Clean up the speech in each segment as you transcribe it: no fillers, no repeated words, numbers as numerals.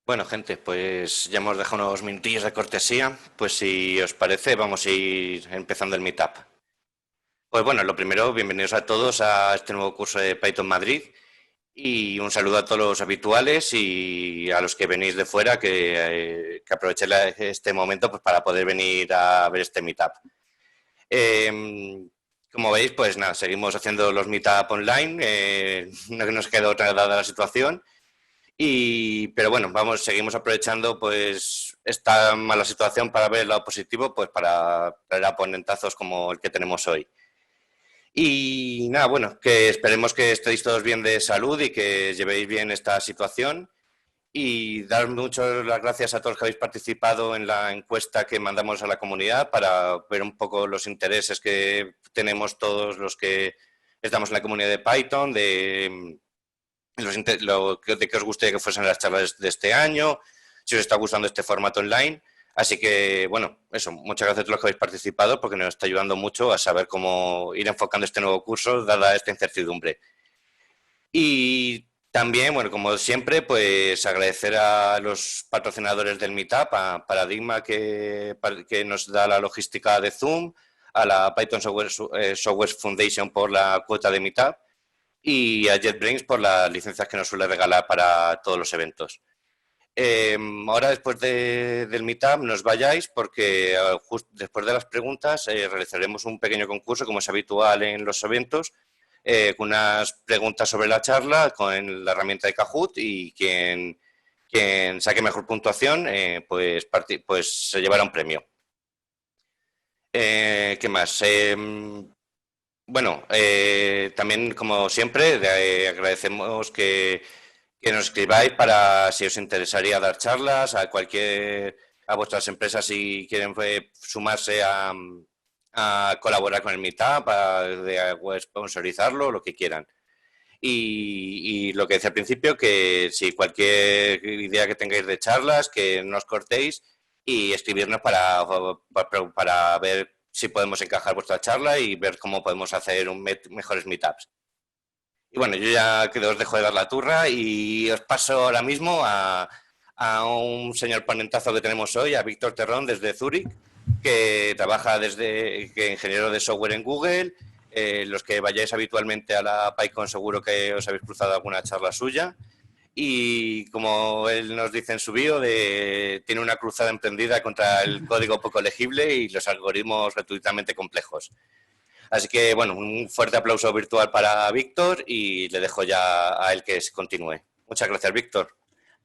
Bueno, gente, pues ya hemos dejado unos minutillos de cortesía. Pues si os parece, vamos a ir empezando el meetup. Pues bueno, lo primero, bienvenidos a todos a este nuevo curso de Python Madrid y un saludo a todos los habituales y a los que venís de fuera, que aprovechen este momento pues, para poder venir a ver este meetup. Como veis, pues nada, seguimos haciendo los meetup online, no nos queda otra dada la situación. Pero bueno, seguimos aprovechando pues esta mala situación para ver el lado positivo, pues para traer a ponentazos como el que tenemos hoy. Y nada, bueno, que esperemos que estéis todos bien de salud y que llevéis bien esta situación. Y dar muchas las gracias a todos los que habéis participado en la encuesta que mandamos a la comunidad para ver un poco los intereses que tenemos todos los que estamos en la comunidad de Python, de qué os gustaría que fuesen las charlas de este año, si os está gustando este formato online. Así que, bueno, eso, muchas gracias a todos los que habéis participado porque nos está ayudando mucho a saber cómo ir enfocando este nuevo curso dada esta incertidumbre. Y también, bueno, como siempre, pues agradecer a los patrocinadores del Meetup, a Paradigma que nos da la logística de Zoom, a la Python Software Foundation por la cuota de Meetup y a JetBrains por las licencias que nos suele regalar para todos los eventos. Ahora, después del meetup, no os vayáis porque justo después de las preguntas realizaremos un pequeño concurso, como es habitual en los eventos, con unas preguntas sobre la charla con la herramienta de Kahoot y quien saque mejor puntuación pues se llevará un premio. ¿Qué más? Bueno, también, como siempre, agradecemos que nos escribáis para si os interesaría dar charlas a vuestras empresas si quieren sumarse a colaborar con el Meetup, a sponsorizarlo, lo que quieran. Y lo que decía al principio, que si cualquier idea que tengáis de charlas, que no os cortéis y escribirnos para ver si podemos encajar vuestra charla y ver cómo podemos hacer mejores meetups. Y bueno, yo ya que os dejo de dar la turra y os paso ahora mismo a un señor ponentazo que tenemos hoy, a Víctor Terrón desde Zúrich, que trabaja que ingeniero de software en Google. Los que vayáis habitualmente a la PyCon seguro que os habéis cruzado alguna charla suya. Y como él nos dice en su bio, tiene una cruzada emprendida contra el código poco legible y los algoritmos gratuitamente complejos. Así que, bueno, un fuerte aplauso virtual para Víctor y le dejo ya a él que continúe. Muchas gracias, Víctor.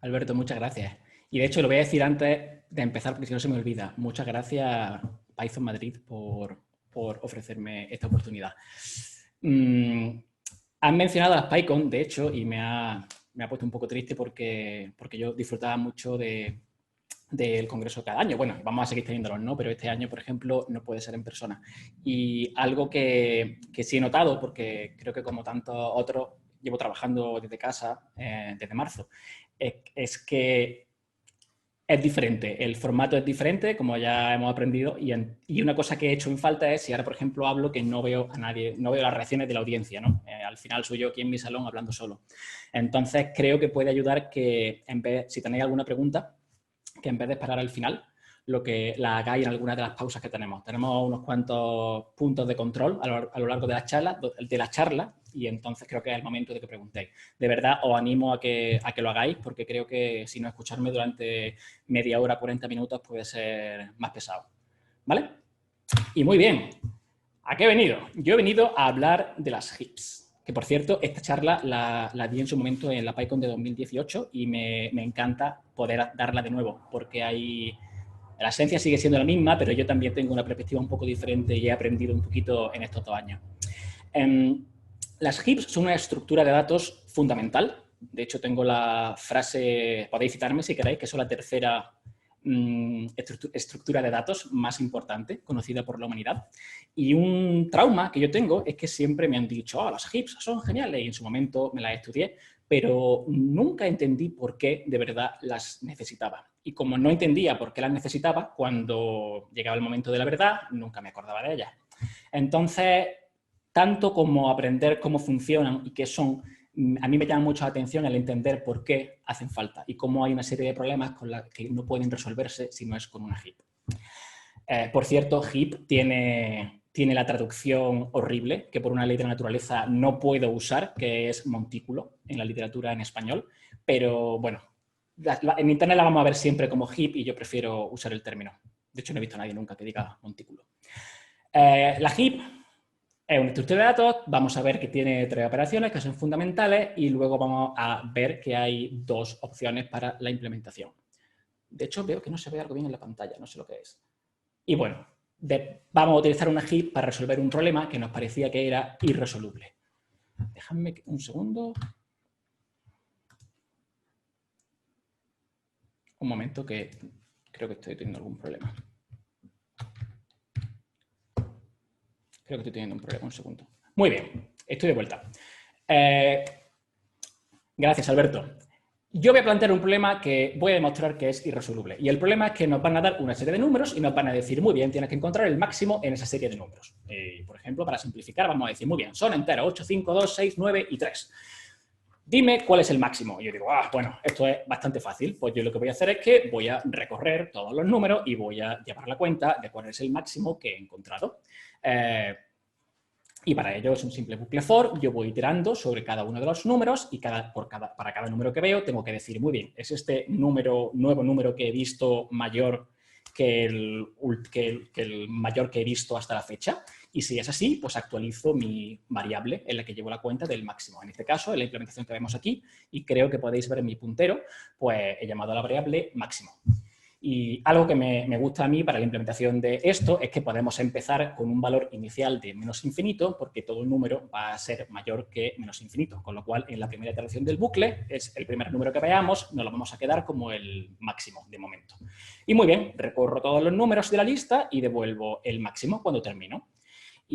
Alberto, muchas gracias. Y de hecho, lo voy a decir antes de empezar porque si no se me olvida. Muchas gracias, Python Madrid, por ofrecerme esta oportunidad. Han mencionado a las PyCon, de hecho, y me ha puesto un poco triste porque yo disfrutaba mucho del congreso cada año. Bueno, vamos a seguir teniéndolos, ¿no? Pero este año, por ejemplo, no puede ser en persona. Y algo que sí he notado, porque creo que como tantos otros, llevo trabajando desde casa desde marzo, es que es diferente, el formato es diferente, como ya hemos aprendido, y una cosa que he hecho en falta es, si ahora, por ejemplo, hablo, que no veo a nadie, no veo las reacciones de la audiencia, ¿no? Al final soy yo aquí en mi salón hablando solo. Entonces, creo que puede ayudar que, si tenéis alguna pregunta, que en vez de esperar al final, la hagáis en alguna de las pausas que tenemos. Tenemos unos cuantos puntos de control a lo largo de la charla, y entonces creo que es el momento de que preguntéis. De verdad, os animo a que lo hagáis, porque creo que si no escucharme durante media hora, 40 minutos puede ser más pesado. ¿Vale? Y muy bien. ¿A qué he venido? Yo he venido a hablar de las heaps. Que, por cierto, esta charla la di en su momento en la PyCon de 2018 y me encanta poder darla de nuevo, porque la esencia sigue siendo la misma, pero yo también tengo una perspectiva un poco diferente y he aprendido un poquito en estos 2 años. Las heaps son una estructura de datos fundamental. De hecho, tengo la frase, podéis citarme si queréis, que son la tercera estructura de datos más importante conocida por la humanidad. Y un trauma que yo tengo es que siempre me han dicho, las heaps son geniales, y en su momento me las estudié, pero nunca entendí por qué de verdad las necesitaba. Y como no entendía por qué las necesitaba, cuando llegaba el momento de la verdad, nunca me acordaba de ellas. Entonces, tanto como aprender cómo funcionan y qué son, a mí me llama mucho la atención el entender por qué hacen falta y cómo hay una serie de problemas con los que no pueden resolverse si no es con una heap. Por cierto, heap tiene la traducción horrible, que por una ley de la naturaleza no puedo usar, que es montículo en la literatura en español, pero bueno, en internet la vamos a ver siempre como heap y yo prefiero usar el término. De hecho, no he visto a nadie nunca que diga montículo. La heap es una estructura de datos, vamos a ver que tiene 3 operaciones que son fundamentales y luego vamos a ver que hay 2 opciones para la implementación. De hecho, veo que no se ve algo bien en la pantalla, no sé lo que es. Y bueno, vamos a utilizar una heap para resolver un problema que nos parecía que era irresoluble. Déjame un segundo. Un momento que creo que estoy teniendo algún problema. Creo que estoy teniendo un problema, un segundo. Muy bien, estoy de vuelta. Gracias, Alberto. Yo voy a plantear un problema que voy a demostrar que es irresoluble. Y el problema es que nos van a dar una serie de números y nos van a decir, muy bien, tienes que encontrar el máximo en esa serie de números. Por ejemplo, para simplificar, vamos a decir, muy bien, son enteros 8, 5, 2, 6, 9 y 3. Dime cuál es el máximo. Y yo digo, bueno, esto es bastante fácil. Pues yo lo que voy a hacer es que voy a recorrer todos los números y voy a llevar la cuenta de cuál es el máximo que he encontrado. Y para ello es un simple bucle for. Yo voy iterando sobre cada uno de los números y para cada número que veo tengo que decir, muy bien, ¿es este nuevo número que he visto mayor que el mayor que he visto hasta la fecha? Y si es así, pues actualizo mi variable en la que llevo la cuenta del máximo. En este caso, en la implementación que vemos aquí, y creo que podéis ver en mi puntero, pues he llamado a la variable máximo. Y algo que me gusta a mí para la implementación de esto es que podemos empezar con un valor inicial de menos infinito, porque todo número va a ser mayor que menos infinito, con lo cual en la primera iteración del bucle es el primer número que veamos, nos lo vamos a quedar como el máximo de momento. Y muy bien, recorro todos los números de la lista y devuelvo el máximo cuando termino.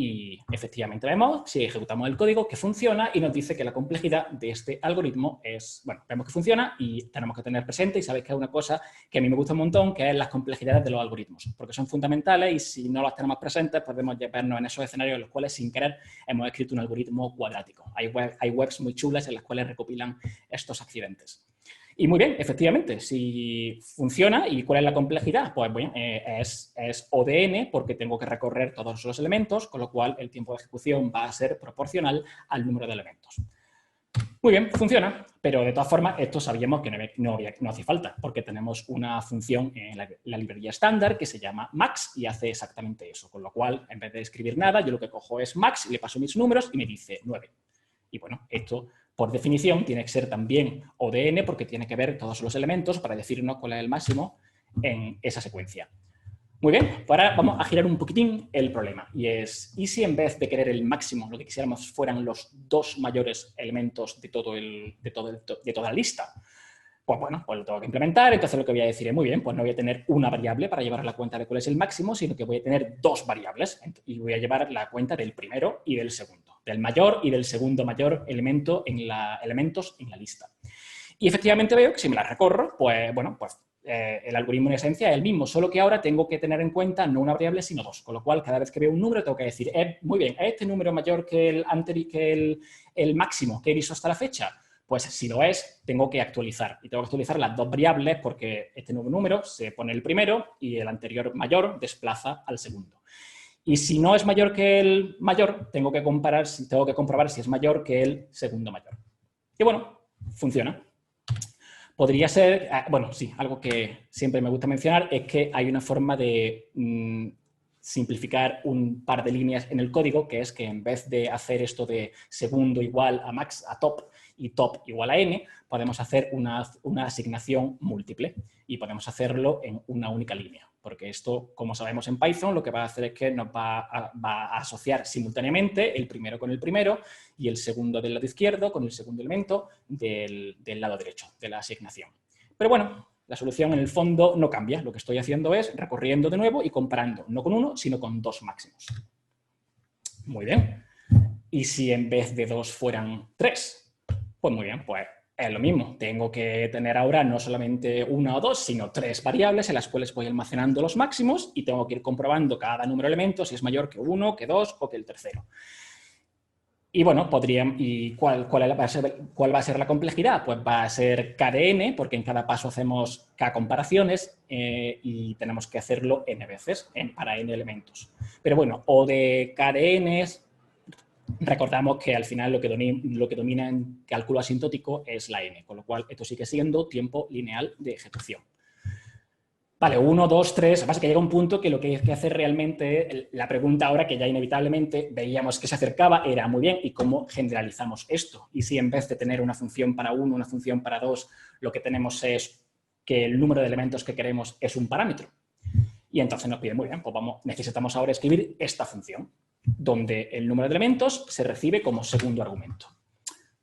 Y efectivamente vemos, si ejecutamos el código, que funciona y nos dice que la complejidad de este algoritmo es, bueno, vemos que funciona y tenemos que tener presente, y sabéis que es una cosa que a mí me gusta un montón, que es las complejidades de los algoritmos, porque son fundamentales y si no las tenemos presentes podemos vernos en esos escenarios en los cuales sin querer hemos escrito un algoritmo cuadrático. Hay webs muy chulas en las cuales recopilan estos accidentes. Y muy bien, efectivamente, si funciona, ¿y cuál es la complejidad? Pues bueno, es O de n porque tengo que recorrer todos los elementos, con lo cual el tiempo de ejecución va a ser proporcional al número de elementos. Muy bien, funciona, pero de todas formas esto sabíamos que no hace falta, porque tenemos una función en la librería estándar que se llama max y hace exactamente eso, con lo cual en vez de escribir nada, yo lo que cojo es max, le paso mis números y me dice 9. Y bueno, esto por definición tiene que ser también O de n porque tiene que ver todos los elementos para decirnos cuál es el máximo en esa secuencia. Muy bien, pues ahora vamos a girar un poquitín el problema. Y es, ¿y si en vez de querer el máximo, lo que quisiéramos fueran los 2 mayores elementos de toda la lista? Pues bueno, pues lo tengo que implementar, entonces lo que voy a decir es, muy bien, pues no voy a tener una variable para llevar la cuenta de cuál es el máximo, sino que voy a tener 2 variables y voy a llevar la cuenta del primero y del segundo, del mayor y del segundo mayor elemento elementos en la lista. Y efectivamente veo que si me la recorro, pues bueno, pues el algoritmo en esencia es el mismo, solo que ahora tengo que tener en cuenta no una variable, sino 2, con lo cual cada vez que veo un número tengo que decir, muy bien, ¿es este número mayor que el máximo que he visto hasta la fecha? Pues si lo es, tengo que actualizar. Y tengo que actualizar las 2 variables porque este nuevo número se pone el primero y el anterior mayor desplaza al segundo. Y si no es mayor que el mayor, tengo que comprobar si es mayor que el segundo mayor. Y bueno, funciona. Podría ser, bueno, sí, algo que siempre me gusta mencionar es que hay una forma de simplificar un par de líneas en el código, que es que en vez de hacer esto de segundo igual a max, a top, y top igual a n, podemos hacer una asignación múltiple y podemos hacerlo en una única línea. Porque esto, como sabemos en Python, lo que va a hacer es que nos va a asociar simultáneamente el primero con el primero y el segundo del lado izquierdo con el segundo elemento del lado derecho de la asignación. Pero bueno, la solución en el fondo no cambia. Lo que estoy haciendo es recorriendo de nuevo y comparando no con 1, sino con 2 máximos. Muy bien. ¿Y si en vez de 2 fueran 3? Pues muy bien, pues es lo mismo. Tengo que tener ahora no solamente 1 o 2, sino 3 variables en las cuales voy almacenando los máximos y tengo que ir comprobando cada número de elementos si es mayor que 1, que 2 o que el tercero. Y bueno, ¿cuál va a ser la complejidad? Pues va a ser K de n, porque en cada paso hacemos K comparaciones y tenemos que hacerlo n veces para n elementos. Pero bueno, O de K de n recordamos que al final lo que domina en cálculo asintótico es la n, con lo cual esto sigue siendo tiempo lineal de ejecución. Vale, 1, 2, 3, pasa que llega un punto que lo que hay que hacer realmente, la pregunta ahora que ya inevitablemente veíamos que se acercaba era, muy bien, ¿y cómo generalizamos esto? Y si en vez de tener una función para 1, una función para 2, lo que tenemos es que el número de elementos que queremos es un parámetro. Y entonces nos pide, muy bien, pues necesitamos ahora escribir esta función, donde el número de elementos se recibe como segundo argumento.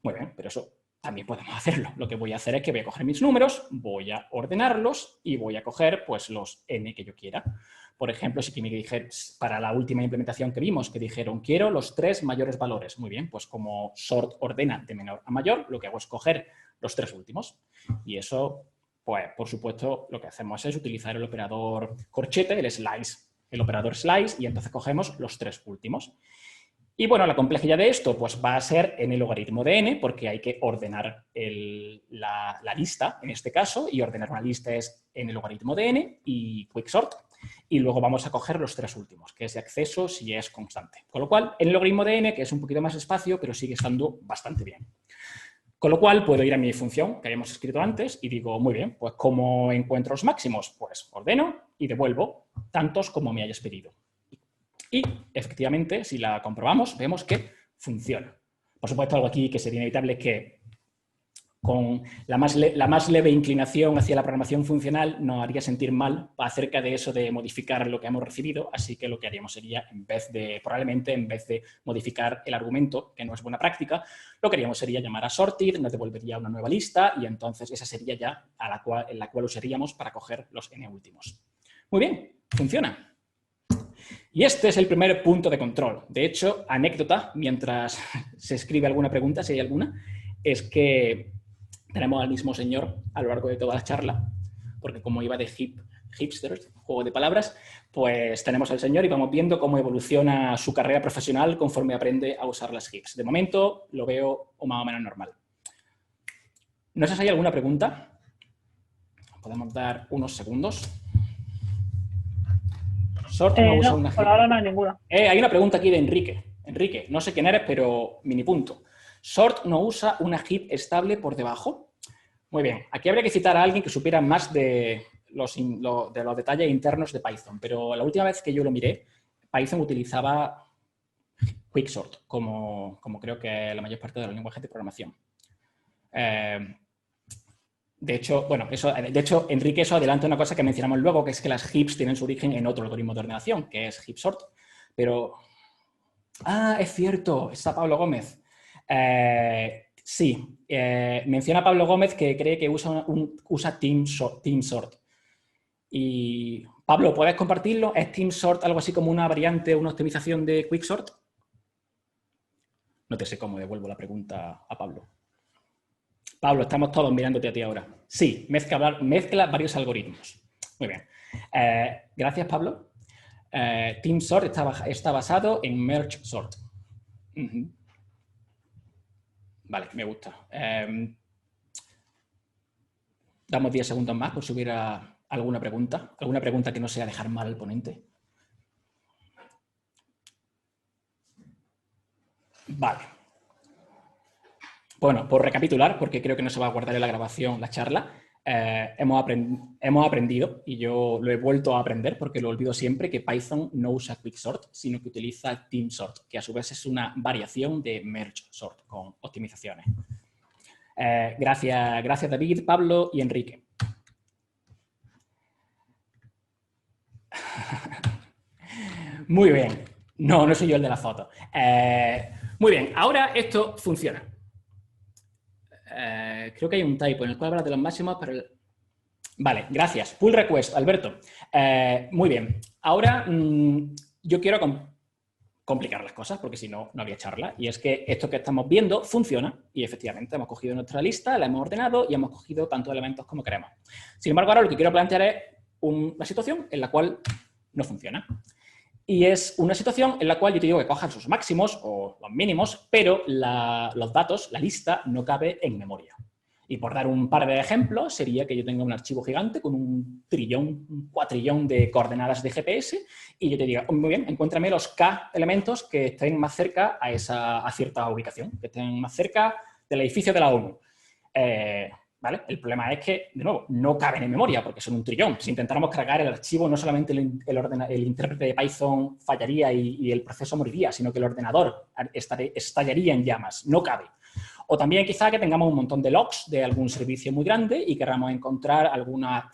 Muy bien, pero eso también podemos hacerlo. Lo que voy a hacer es que voy a coger mis números, voy a ordenarlos y voy a coger pues, los n que yo quiera. Por ejemplo, si me dijeron, para la última implementación que vimos, que dijeron, quiero los 3 mayores valores. Muy bien, pues como sort ordena de menor a mayor, lo que hago es coger los 3 últimos. Y eso, pues por supuesto, lo que hacemos es utilizar el operador corchete, el slice, el operador slice, y entonces cogemos los 3 últimos. Y bueno, la complejidad de esto pues va a ser en el logaritmo de n, porque hay que ordenar la lista, en este caso, y ordenar una lista es en el logaritmo de n y quicksort. Y luego vamos a coger los 3 últimos, que es de acceso si es constante. Con lo cual, en el logaritmo de n, que es un poquito más espacio, pero sigue estando bastante bien. Con lo cual, puedo ir a mi función que habíamos escrito antes y digo, muy bien, pues ¿cómo encuentro los máximos? Pues ordeno y devuelvo tantos como me hayas pedido. Y, efectivamente, si la comprobamos, vemos que funciona. Por supuesto, algo aquí que sería inevitable es que con la más leve inclinación hacia la programación funcional nos haría sentir mal acerca de eso de modificar lo que hemos recibido, así que lo que haríamos sería, probablemente en vez de modificar el argumento, que no es buena práctica, lo que haríamos sería llamar a sorted, nos devolvería una nueva lista y entonces esa sería ya en la cual usaríamos para coger los n últimos. Muy bien, funciona. Y este es el primer punto de control. De hecho, anécdota, mientras se escribe alguna pregunta, si hay alguna, es que tenemos al mismo señor a lo largo de toda la charla, porque como iba de hipsters, juego de palabras, pues tenemos al señor y vamos viendo cómo evoluciona su carrera profesional conforme aprende a usar las hips. De momento lo veo más o menos normal. No sé si hay alguna pregunta. Podemos dar unos segundos. Sort no usa una por ahora no hay ninguna. Hay una pregunta aquí de Enrique. Enrique, no sé quién eres, pero mini punto. ¿Sort no usa una heap estable por debajo? Muy bien. Aquí habría que citar a alguien que supiera más de los detalles internos de Python, pero la última vez que yo lo miré, Python utilizaba quicksort, como creo que la mayor parte de los lenguajes de programación. De hecho, Enrique, eso adelanta una cosa que mencionamos luego, que es que las heaps tienen su origen en otro algoritmo de ordenación, que es heapsort. Pero... Ah, es cierto, está Pablo Gómez. Sí, menciona Pablo Gómez que cree que usa teamsort. Y, Pablo, ¿puedes compartirlo? ¿Es teamsort algo así como una variante, una optimización de quicksort? No te sé cómo devuelvo la pregunta a Pablo. Pablo, estamos todos mirándote a ti ahora. Sí, mezcla varios algoritmos. Muy bien. Gracias, Pablo. Teamsort está basado en mergesort. Vale, me gusta. Damos 10 segundos más por si hubiera alguna pregunta que no sea dejar mal al ponente. Vale. Bueno, por recapitular, porque creo que no se va a guardar en la grabación la charla, hemos aprendido, y yo lo he vuelto a aprender porque lo olvido siempre, que Python no usa quicksort, sino que utiliza teamsort, que a su vez es una variación de mergesort con optimizaciones. Gracias David, Pablo y Enrique. Muy bien. No soy yo el de la foto. Muy bien, ahora esto funciona. Creo que hay un typo en el cual habla de los máximos, pero... Vale, gracias. Pull request, Alberto. Muy bien. Ahora yo quiero complicar las cosas, porque si no, no había charla. Y es que esto que estamos viendo funciona. Y efectivamente hemos cogido nuestra lista, la hemos ordenado y hemos cogido tantos elementos como queremos. Sin embargo, ahora lo que quiero plantear es una situación en la cual no funciona. Y es una situación en la cual yo te digo que cojan sus máximos o los mínimos, pero los datos, la lista, no cabe en memoria. Y por dar un par de ejemplos, sería que yo tenga un archivo gigante con un trillón, un cuatrillón de coordenadas de GPS y yo te diga, muy bien, encuéntrame los K elementos que estén más cerca a cierta ubicación, que estén más cerca del edificio de la ONU. ¿Vale? El problema es que, de nuevo, no caben en memoria porque son un trillón. Si intentáramos cargar el archivo, no solamente el intérprete de Python fallaría y el proceso moriría, sino que el ordenador estallaría en llamas. No cabe. O también quizá que tengamos un montón de logs de algún servicio muy grande y queramos encontrar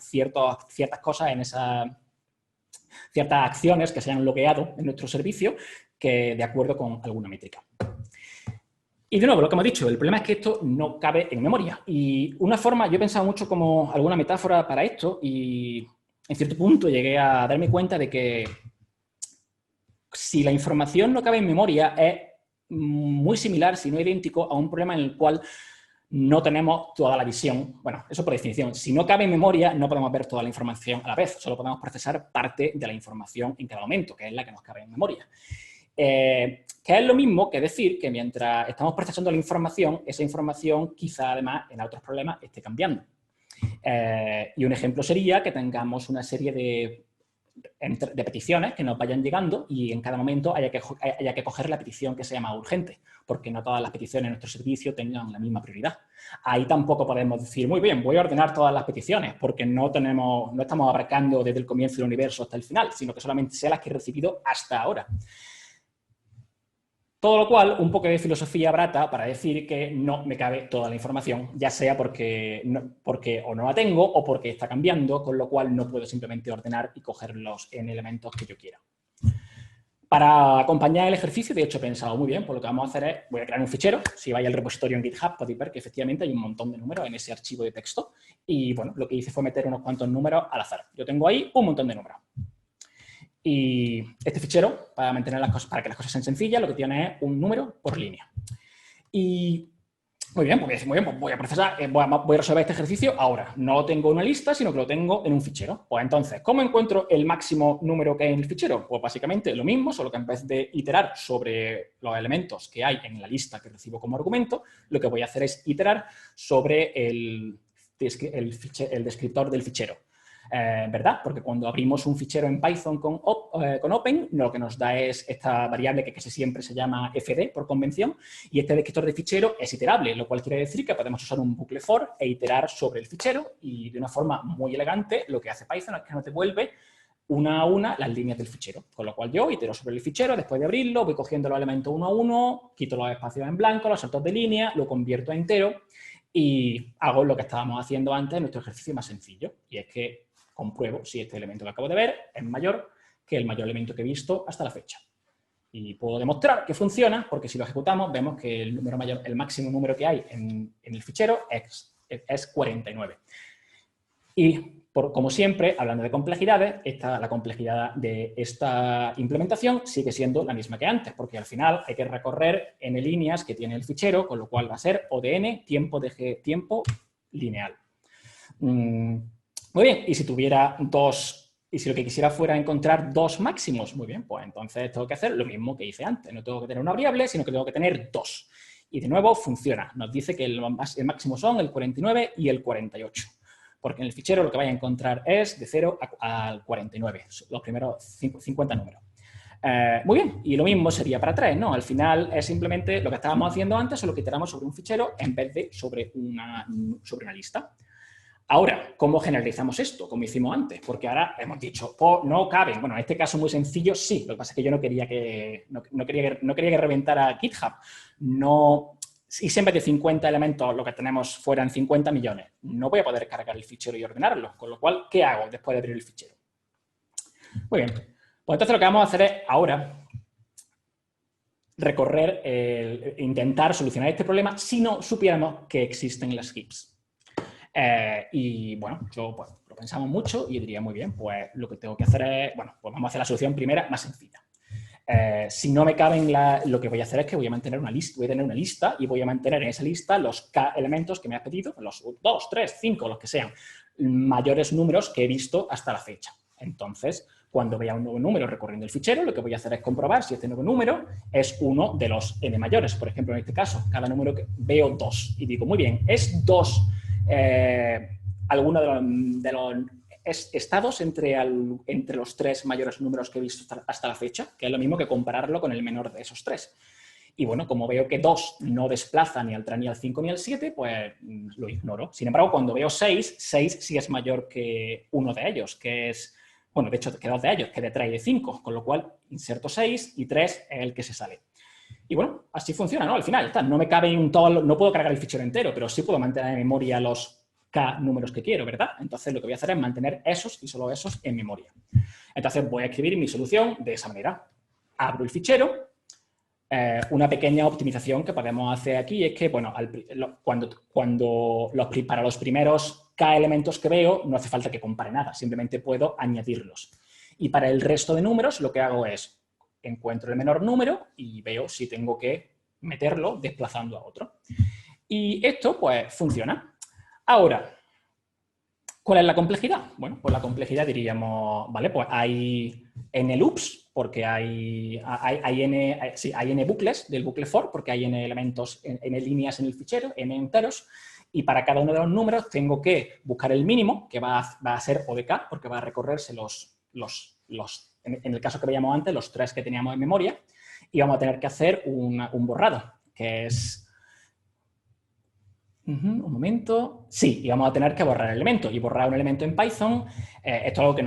ciertas cosas en ciertas acciones que se han logueado en nuestro servicio que de acuerdo con alguna métrica. Y de nuevo, lo que hemos dicho, el problema es que esto no cabe en memoria. Y una forma, yo he pensado mucho como alguna metáfora para esto y en cierto punto llegué a darme cuenta de que si la información no cabe en memoria es muy similar, si no idéntico, a un problema en el cual no tenemos toda la visión. Bueno, eso por definición. Si no cabe en memoria, no podemos ver toda la información a la vez. Solo podemos procesar parte de la información en cada momento, que es la que nos cabe en memoria. Que es lo mismo que decir que mientras estamos procesando la información, esa información quizá además en otros problemas esté cambiando. Y un ejemplo sería que tengamos una serie de peticiones que nos vayan llegando y en cada momento haya que coger la petición que sea más urgente, porque no todas las peticiones en nuestro servicio tengan la misma prioridad. Ahí tampoco podemos decir, muy bien, voy a ordenar todas las peticiones, porque no estamos abarcando desde el comienzo del universo hasta el final, sino que solamente sea las que he recibido hasta ahora. Todo lo cual, un poco de filosofía barata para decir que no me cabe toda la información, ya sea porque o no la tengo o porque está cambiando, con lo cual no puedo simplemente ordenar y cogerlos en elementos que yo quiera. Para acompañar el ejercicio, de hecho, he pensado muy bien, pues lo que vamos a hacer es, voy a crear un fichero. Si vais al repositorio en GitHub podéis ver que efectivamente hay un montón de números en ese archivo de texto. Y bueno, lo que hice fue meter unos cuantos números al azar. Yo tengo ahí un montón de números. Y este fichero, para mantener las cosas, para que las cosas sean sencillas, lo que tiene es un número por línea. Y muy bien, pues voy a procesar, voy a resolver este ejercicio ahora. No lo tengo en una lista, sino que lo tengo en un fichero. Pues entonces, ¿cómo encuentro el máximo número que hay en el fichero? Pues básicamente lo mismo, solo que en vez de iterar sobre los elementos que hay en la lista que recibo como argumento, lo que voy a hacer es iterar sobre el descriptor del fichero. ¿Verdad? Porque cuando abrimos un fichero en Python con Open, lo que nos da es esta variable que casi siempre se llama fd por convención, y este descriptor de fichero es iterable, lo cual quiere decir que podemos usar un bucle for e iterar sobre el fichero, y de una forma muy elegante lo que hace Python es que nos devuelve una a una las líneas del fichero, con lo cual yo itero sobre el fichero, después de abrirlo, voy cogiendo los elementos uno a uno, quito los espacios en blanco, los saltos de línea, lo convierto a entero y hago lo que estábamos haciendo antes en nuestro ejercicio más sencillo, y es que compruebo si este elemento que acabo de ver es mayor que el mayor elemento que he visto hasta la fecha. Y puedo demostrar que funciona porque si lo ejecutamos vemos que el número mayor, el máximo número que hay en el fichero es 49. Y como siempre, hablando de complejidades, la complejidad de esta implementación sigue siendo la misma que antes, porque al final hay que recorrer n líneas que tiene el fichero, con lo cual va a ser O de n tiempo lineal. Muy bien, y si tuviera y si lo que quisiera fuera encontrar dos máximos, muy bien, pues entonces tengo que hacer lo mismo que hice antes. No tengo que tener una variable, sino que tengo que tener dos. Y de nuevo funciona. Nos dice que el máximo son el 49 y el 48. Porque en el fichero lo que vais a encontrar es de 0 al 49, los primeros 50 números. Muy bien, y lo mismo sería para 3, ¿no? Al final es simplemente lo que estábamos haciendo antes, solo que iteramos sobre un fichero en vez de sobre una lista. Ahora, ¿cómo generalizamos esto? Como hicimos antes, porque ahora hemos dicho, no caben. Bueno, en este caso muy sencillo, sí. Lo que pasa es que yo no quería que reventara GitHub. Y si en vez de 50 elementos lo que tenemos fueran 50 millones, no voy a poder cargar el fichero y ordenarlo. Con lo cual, ¿qué hago después de abrir el fichero? Muy bien. Pues entonces lo que vamos a hacer es ahora intentar solucionar este problema si no supiéramos que existen las heaps. Y bueno, yo pues, lo pensamos mucho y yo diría, muy bien, pues lo que tengo que hacer es, bueno, pues vamos a hacer la solución primera más sencilla. Si no me caben, lo que voy a hacer es que voy a mantener una lista, voy a tener una lista y voy a mantener en esa lista los K elementos que me has pedido, los 2, 3, 5, los que sean, mayores números que he visto hasta la fecha. Entonces, Cuando vea un nuevo número recorriendo el fichero, lo que voy a hacer es comprobar si este nuevo número es uno de los n mayores. Por ejemplo, en este caso, cada número que veo 2 y digo, muy bien, ¿es 2 alguno de los estados entre los 3 mayores números que he visto hasta la fecha? Que es lo mismo que compararlo con el menor de esos 3. Y bueno, como veo que 2 no desplaza ni al 3, ni al 5, ni al 7, pues lo ignoro. Sin embargo, cuando veo 6, 6 sí es mayor que uno de ellos, que es, bueno, de hecho, que 2 de ellos, que de 3 y de 5, con lo cual inserto 6 y 3 es el que se sale. Y bueno, así funciona, ¿no? Al final, no me cabe no puedo cargar el fichero entero, pero sí puedo mantener en memoria los K números que quiero, ¿verdad? Entonces lo que voy a hacer es mantener esos y solo esos en memoria. Entonces voy a escribir mi solución de esa manera. Abro el fichero. Una pequeña optimización que podemos hacer aquí es que, bueno, para los primeros K elementos que veo, no hace falta que compare nada, simplemente puedo añadirlos. Y para el resto de números, lo que hago es, encuentro el menor número y veo si tengo que meterlo desplazando a otro. Y esto, pues, funciona. Ahora, ¿cuál es la complejidad? Bueno, pues la complejidad diríamos, vale, pues hay n loops, porque hay n bucles del bucle for, porque hay n elementos, n líneas en el fichero, n enteros, y para cada uno de los números tengo que buscar el mínimo, que va a ser O de K, porque va a recorrerse en el caso que veíamos antes, los 3 que teníamos en memoria, y vamos a tener que hacer un borrado, que es... un momento. Sí, y vamos a tener que borrar el elemento. Y borrar un elemento en Python, esto es algo que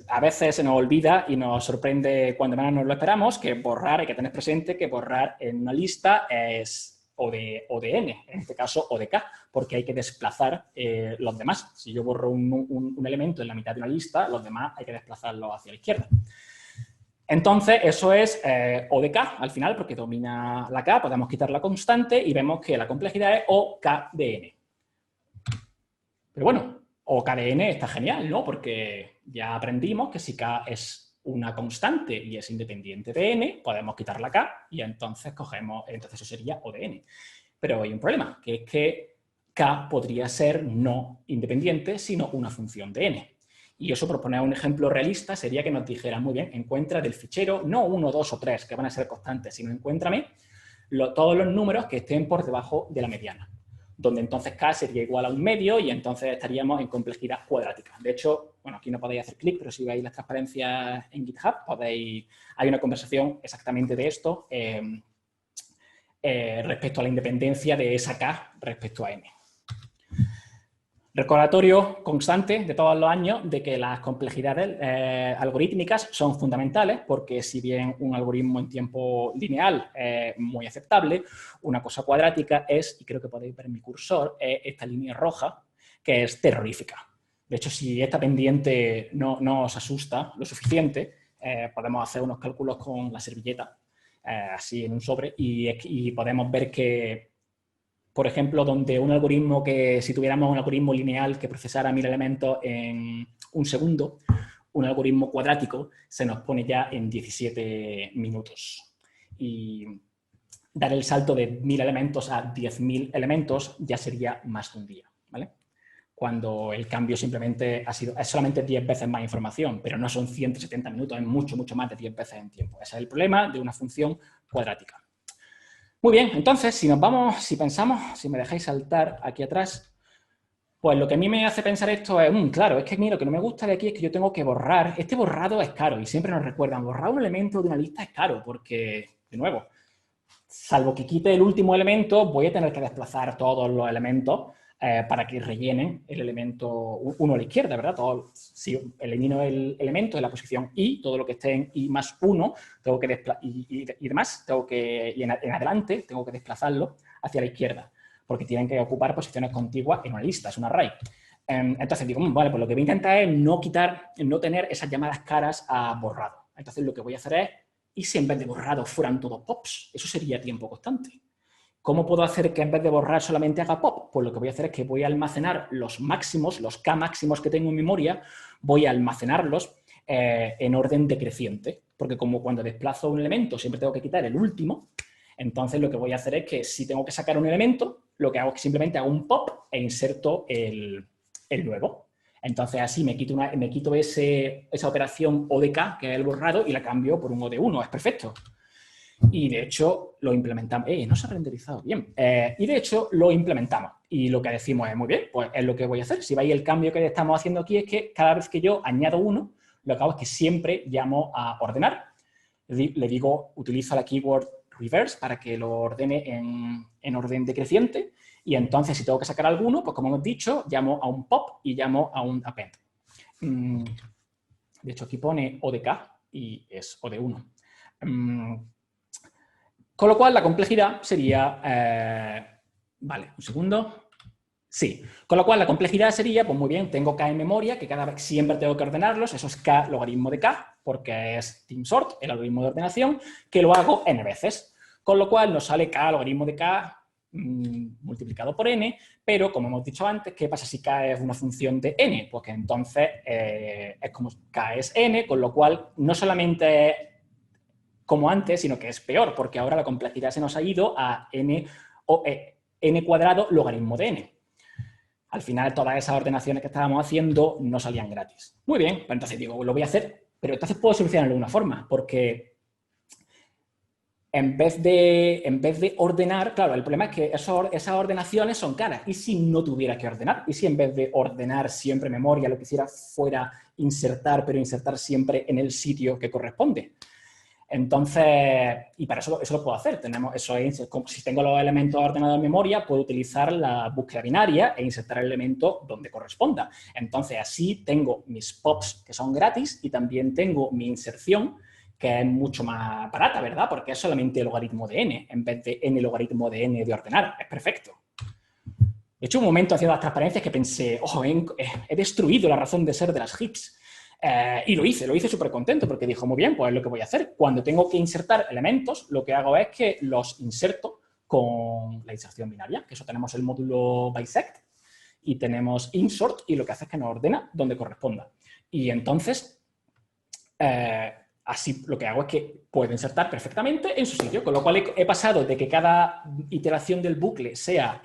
a veces se nos olvida y nos sorprende cuando menos nos lo esperamos, que borrar, hay que tener presente que borrar en una lista es O de n, en este caso O de K, porque hay que desplazar los demás. Si yo borro un elemento en la mitad de una lista, los demás hay que desplazarlos hacia la izquierda. Entonces, eso es O de K al final, porque domina la K, podemos quitar la constante y vemos que la complejidad es O K de n. Pero bueno, O K de n está genial, ¿no? Porque ya aprendimos que si K es una constante y es independiente de n, podemos quitar la K y entonces eso sería O de n. Pero hay un problema, que es que K podría ser no independiente, sino una función de n. Y eso, por poner un ejemplo realista, sería que nos dijeran, muy bien, encuentra del fichero, no 1, 2 o 3, que van a ser constantes, sino encuéntrame todos los números que estén por debajo de la mediana, donde entonces K sería igual a un medio y entonces estaríamos en complejidad cuadrática. De hecho, bueno, aquí no podéis hacer clic, pero si veis las transparencias en GitHub, hay una conversación exactamente de esto respecto a la independencia de esa K respecto a n. Recordatorio constante de todos los años de que las complejidades algorítmicas son fundamentales porque si bien un algoritmo en tiempo lineal es muy aceptable, una cosa cuadrática es, y creo que podéis ver mi cursor, es esta línea roja que es terrorífica. De hecho, si esta pendiente no os asusta lo suficiente, podemos hacer unos cálculos con la servilleta, así en un sobre, y podemos ver que por ejemplo, donde un algoritmo si tuviéramos un algoritmo lineal que procesara 1000 elementos en un segundo, un algoritmo cuadrático se nos pone ya en 17 minutos. Y dar el salto de 1000 elementos a 10.000 elementos ya sería más de un día, ¿vale? Cuando el cambio simplemente es solamente 10 veces más información, pero no son 170 minutos, es mucho, mucho más de 10 veces en tiempo. Ese es el problema de una función cuadrática. Muy bien, entonces, si pensamos, si me dejáis saltar aquí atrás, pues lo que a mí me hace pensar esto es, claro, es que a mí lo que no me gusta de aquí es que yo tengo que borrar, este borrado es caro y siempre nos recuerdan, borrar un elemento de una lista es caro porque, de nuevo, salvo que quite el último elemento, voy a tener que desplazar todos los elementos para que rellenen el elemento uno a la izquierda, ¿verdad? Si elimino el elemento de la posición i, todo lo que esté en i más 1, tengo que y demás, en adelante tengo que desplazarlo hacia la izquierda, porque tienen que ocupar posiciones contiguas en una lista, es un array. Entonces digo, vale, pues lo que voy a intentar es no tener esas llamadas caras a borrado. Entonces lo que voy a hacer es, ¿y si en vez de borrado fueran todos pops? Eso sería tiempo constante. ¿Cómo puedo hacer que en vez de borrar solamente haga pop? Pues lo que voy a hacer es que voy a almacenar los máximos, los K máximos que tengo en memoria, voy a almacenarlos en orden decreciente, porque como cuando desplazo un elemento siempre tengo que quitar el último, entonces lo que voy a hacer es que si tengo que sacar un elemento, lo que hago es que simplemente hago un pop e inserto el nuevo. Entonces así me quito esa operación O de K, que es el borrado, y la cambio por un O de 1. Es perfecto. Y de hecho lo implementamos. No se ha renderizado bien. Y de hecho lo implementamos. Y lo que decimos es, muy bien, pues es lo que voy a hacer. Si veis, el cambio que estamos haciendo aquí es que cada vez que yo añado 1, lo que hago es que siempre llamo a ordenar. Le digo, utilizo la keyword reverse para que lo ordene en orden decreciente. Y entonces, si tengo que sacar alguno, pues como hemos dicho, llamo a un pop y llamo a un append. De hecho, aquí pone O de K y es O de 1. Con lo cual, la complejidad sería... vale, un segundo. Sí, con lo cual la complejidad sería, pues muy bien, tengo K en memoria, que cada vez siempre tengo que ordenarlos, eso es K logaritmo de K, porque es team sort, el algoritmo de ordenación, que lo hago n veces. Con lo cual nos sale K logaritmo de K multiplicado por n, pero como hemos dicho antes, ¿qué pasa si K es una función de n? Pues que entonces es como K es n, con lo cual no solamente es como antes, sino que es peor, porque ahora la complejidad se nos ha ido a n cuadrado logaritmo de n. Al final, todas esas ordenaciones que estábamos haciendo no salían gratis. Muy bien, pues entonces digo, lo voy a hacer, pero entonces puedo solucionarlo de una forma, porque en vez de ordenar, claro, el problema es que esas ordenaciones son caras. ¿Y si no tuviera que ordenar? ¿Y si en vez de ordenar siempre memoria, lo que hiciera fuera insertar, pero insertar siempre en el sitio que corresponde? Entonces, y para eso lo puedo hacer. Si tengo los elementos ordenados en memoria, puedo utilizar la búsqueda binaria e insertar el elemento donde corresponda. Entonces, así tengo mis pops, que son gratis, y también tengo mi inserción, que es mucho más barata, ¿verdad? Porque es solamente el logaritmo de n, en vez de n logaritmo de n de ordenar. Es perfecto. De hecho, un momento haciendo las transparencias que pensé, ojo, he destruido la razón de ser de las heaps. Y lo hice súper contento porque dijo, muy bien, pues es lo que voy a hacer. Cuando tengo que insertar elementos, lo que hago es que los inserto con la inserción binaria, que eso tenemos el módulo bisect y tenemos insert, y lo que hace es que nos ordena donde corresponda. Y entonces, así lo que hago es que puedo insertar perfectamente en su sitio, con lo cual he pasado de que cada iteración del bucle sea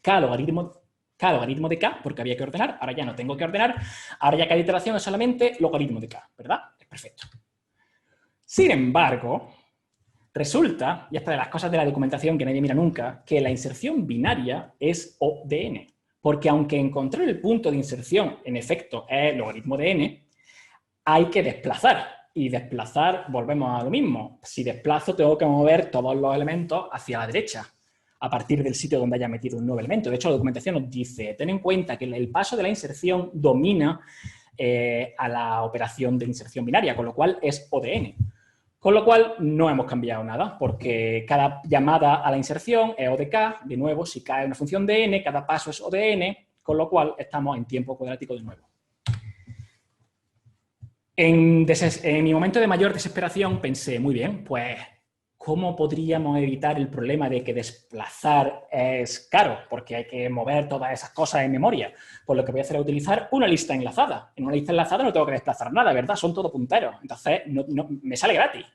K logaritmo de K, porque había que ordenar, ahora ya no tengo que ordenar, ahora ya cada iteración es solamente logaritmo de K, ¿verdad? Es perfecto. Sin embargo, resulta, y esta de las cosas de la documentación que nadie mira nunca, que la inserción binaria es O de n, porque aunque encontrar el punto de inserción, en efecto, es logaritmo de n, hay que desplazar. Y desplazar, volvemos a lo mismo. Si desplazo, tengo que mover todos los elementos hacia la derecha, a partir del sitio donde haya metido un nuevo elemento. De hecho, la documentación nos dice, ten en cuenta que el paso de la inserción domina a la operación de inserción binaria, con lo cual es O de n. Con lo cual no hemos cambiado nada, porque cada llamada a la inserción es O de K, de nuevo, si K es una función de n, cada paso es O de n, con lo cual estamos en tiempo cuadrático de nuevo. En mi momento de mayor desesperación pensé, muy bien, pues ¿cómo podríamos evitar el problema de que desplazar es caro? Porque hay que mover todas esas cosas en memoria. Pues lo que voy a hacer es utilizar una lista enlazada. En una lista enlazada no tengo que desplazar nada, ¿verdad? Son todos punteros. Entonces me sale gratis.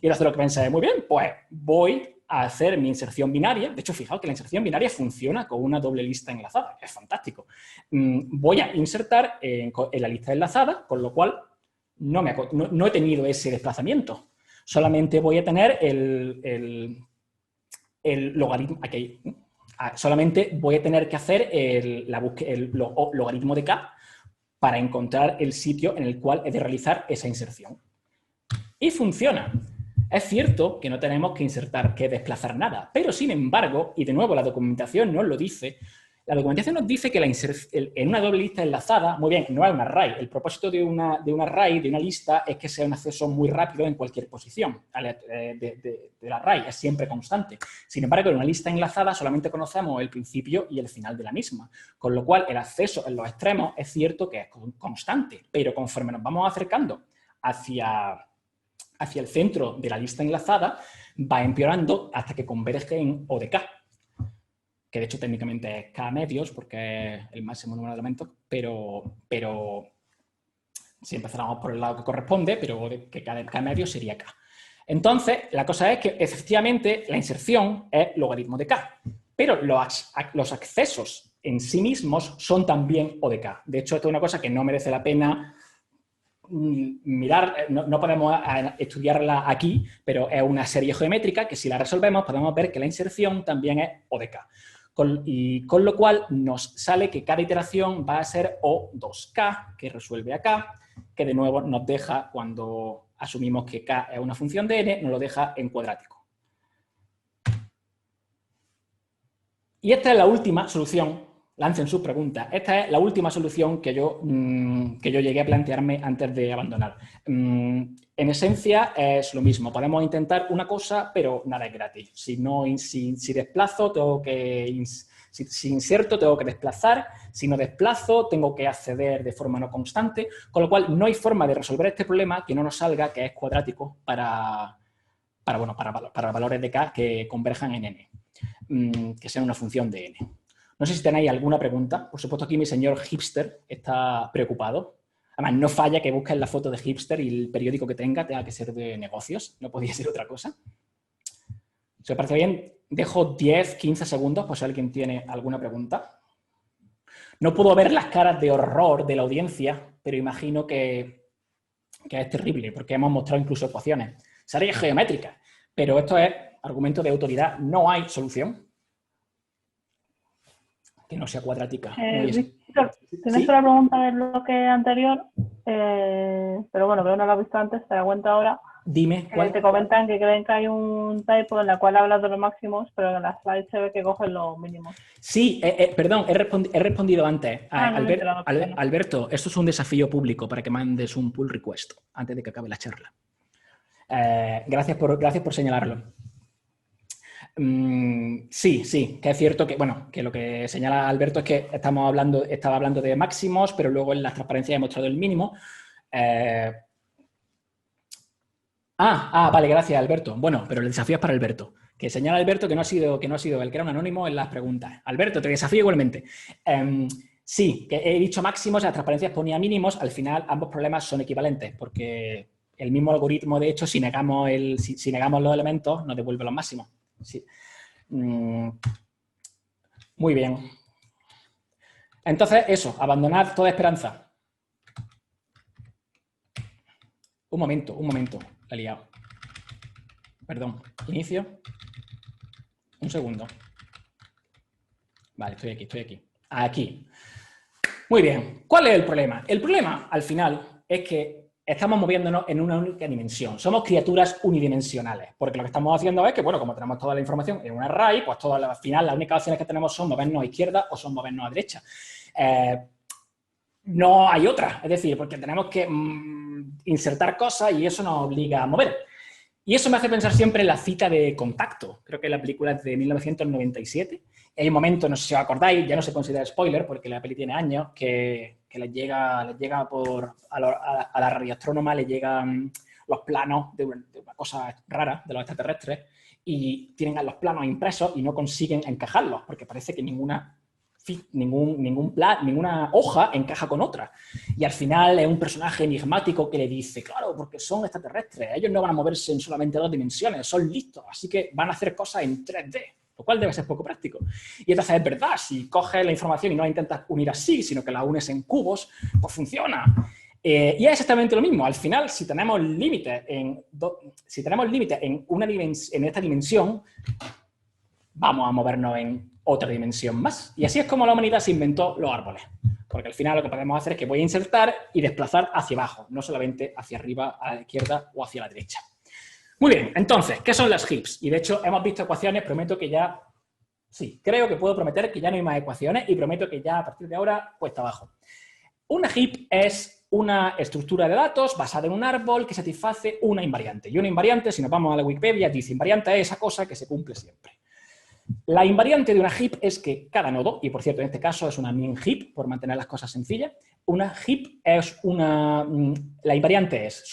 Y entonces lo que pensé, muy bien, pues voy a hacer mi inserción binaria. De hecho, fijaos que la inserción binaria funciona con una doble lista enlazada. Es fantástico. Voy a insertar en la lista enlazada, con lo cual no he tenido ese desplazamiento. Solamente voy a tener el logaritmo. Aquí, solamente voy a tener que hacer el logaritmo de K para encontrar el sitio en el cual he de realizar esa inserción. Y funciona. Es cierto que no tenemos que insertar, que desplazar nada, pero sin embargo, y de nuevo la documentación nos lo dice, la documentación nos dice que en una doble lista enlazada, muy bien, no es un array. El propósito de un array, de una lista, es que sea un acceso muy rápido en cualquier posición del array, es siempre constante. Sin embargo, en una lista enlazada solamente conocemos el principio y el final de la misma, con lo cual el acceso en los extremos es cierto que es constante, pero conforme nos vamos acercando hacia el centro de la lista enlazada, va empeorando hasta que converge en O de K, que de hecho técnicamente es K medios, porque es el máximo número de elementos, pero si empezáramos por el lado que corresponde, pero que K medios sería K. Entonces, la cosa es que efectivamente la inserción es logaritmo de K, pero los accesos en sí mismos son también O de K. De hecho, esto es una cosa que no merece la pena mirar, no podemos estudiarla aquí, pero es una serie geométrica que si la resolvemos podemos ver que la inserción también es O de K. Con lo cual nos sale que cada iteración va a ser O2K, que resuelve a K, que de nuevo nos deja, cuando asumimos que K es una función de n, nos lo deja en cuadrático. Y esta es la última solución, lancen sus preguntas, esta es la última solución que yo llegué a plantearme antes de abandonar. En esencia es lo mismo, podemos intentar una cosa, pero nada es gratis. Si desplazo, tengo que... Si inserto, tengo que desplazar. Si no desplazo, tengo que acceder de forma no constante. Con lo cual, no hay forma de resolver este problema que no nos salga que es cuadrático para valores de K que converjan en n, que sean una función de n. No sé si tenéis alguna pregunta. Por supuesto, aquí mi señor hipster está preocupado. Además, no falla que busques la foto de hipster y el periódico que tenga que ser de negocios. No podía ser otra cosa. Si os parece bien, dejo 10, 15 segundos por si alguien tiene alguna pregunta. No puedo ver las caras de horror de la audiencia, pero imagino que es terrible, porque hemos mostrado incluso ecuaciones. Series geométricas, pero esto es argumento de autoridad. No hay solución que no sea cuadrática. Víctor, tienes ¿Sí? una pregunta del bloque anterior, pero bueno, creo que no lo has visto antes, te la cuento ahora. Dime, ¿cuál? Te comentan que creen que hay un typo en la cual hablas de los máximos, pero en la slide se ve que cogen los mínimos. Sí, perdón, he respondido antes. No, Alberto, esto es un desafío público para que mandes un pull request antes de que acabe la charla. Gracias por señalarlo. Sí, que es cierto que lo que señala Alberto es que estaba hablando de máximos, pero luego en las transparencias he mostrado el mínimo. Vale, gracias, Alberto. Bueno, pero el desafío es para Alberto. Que señala Alberto que no ha sido él, que era un anónimo en las preguntas. Alberto, te desafío igualmente. Sí, que he dicho máximos, en las transparencias ponía mínimos, al final ambos problemas son equivalentes, porque el mismo algoritmo, de hecho, si negamos los elementos, nos devuelve los máximos. Sí. Muy bien. Entonces, eso, abandonar toda esperanza. Un momento, la he liado. Perdón, inicio. Un segundo. Vale, estoy aquí. Aquí. Muy bien. ¿Cuál es el problema? El problema, al final, es que estamos moviéndonos en una única dimensión. Somos criaturas unidimensionales, porque lo que estamos haciendo es que, bueno, como tenemos toda la información en un array, pues al final las únicas opciones que tenemos son movernos a izquierda o son movernos a derecha. No hay otra, es decir, porque tenemos que insertar cosas y eso nos obliga a mover. Y eso me hace pensar siempre en la cita de Contacto. Creo que la película es de 1997. Hay un momento, no sé si os acordáis, ya no se considera spoiler porque la peli tiene años, que les llega a la radioastrónoma le llegan los planos de una cosa rara de los extraterrestres y tienen los planos impresos y no consiguen encajarlos porque parece que ninguna hoja encaja con otra. Y al final es un personaje enigmático que le dice, claro, porque son extraterrestres, ellos no van a moverse en solamente 2 dimensiones, son listos, así que van a hacer cosas en 3D, lo cual debe ser poco práctico. Y entonces es verdad, si coges la información y no la intentas unir así, sino que la unes en cubos, pues funciona. Y es exactamente lo mismo. Al final, si tenemos límites en esta dimensión, vamos a movernos en otra dimensión más. Y así es como la humanidad se inventó los árboles. Porque al final lo que podemos hacer es que voy a insertar y desplazar hacia abajo, no solamente hacia arriba, a la izquierda o hacia la derecha. Muy bien, entonces, ¿qué son las heaps? Y de hecho, hemos visto ecuaciones, prometo que ya... Sí, creo que puedo prometer que ya no hay más ecuaciones y prometo que ya a partir de ahora cuesta abajo. Una heap es una estructura de datos basada en un árbol que satisface una invariante. Y una invariante, si nos vamos a la Wikipedia, dice invariante es esa cosa que se cumple siempre. La invariante de una heap es que cada nodo, y por cierto en este caso es una min heap, por mantener las cosas sencillas, una heap es su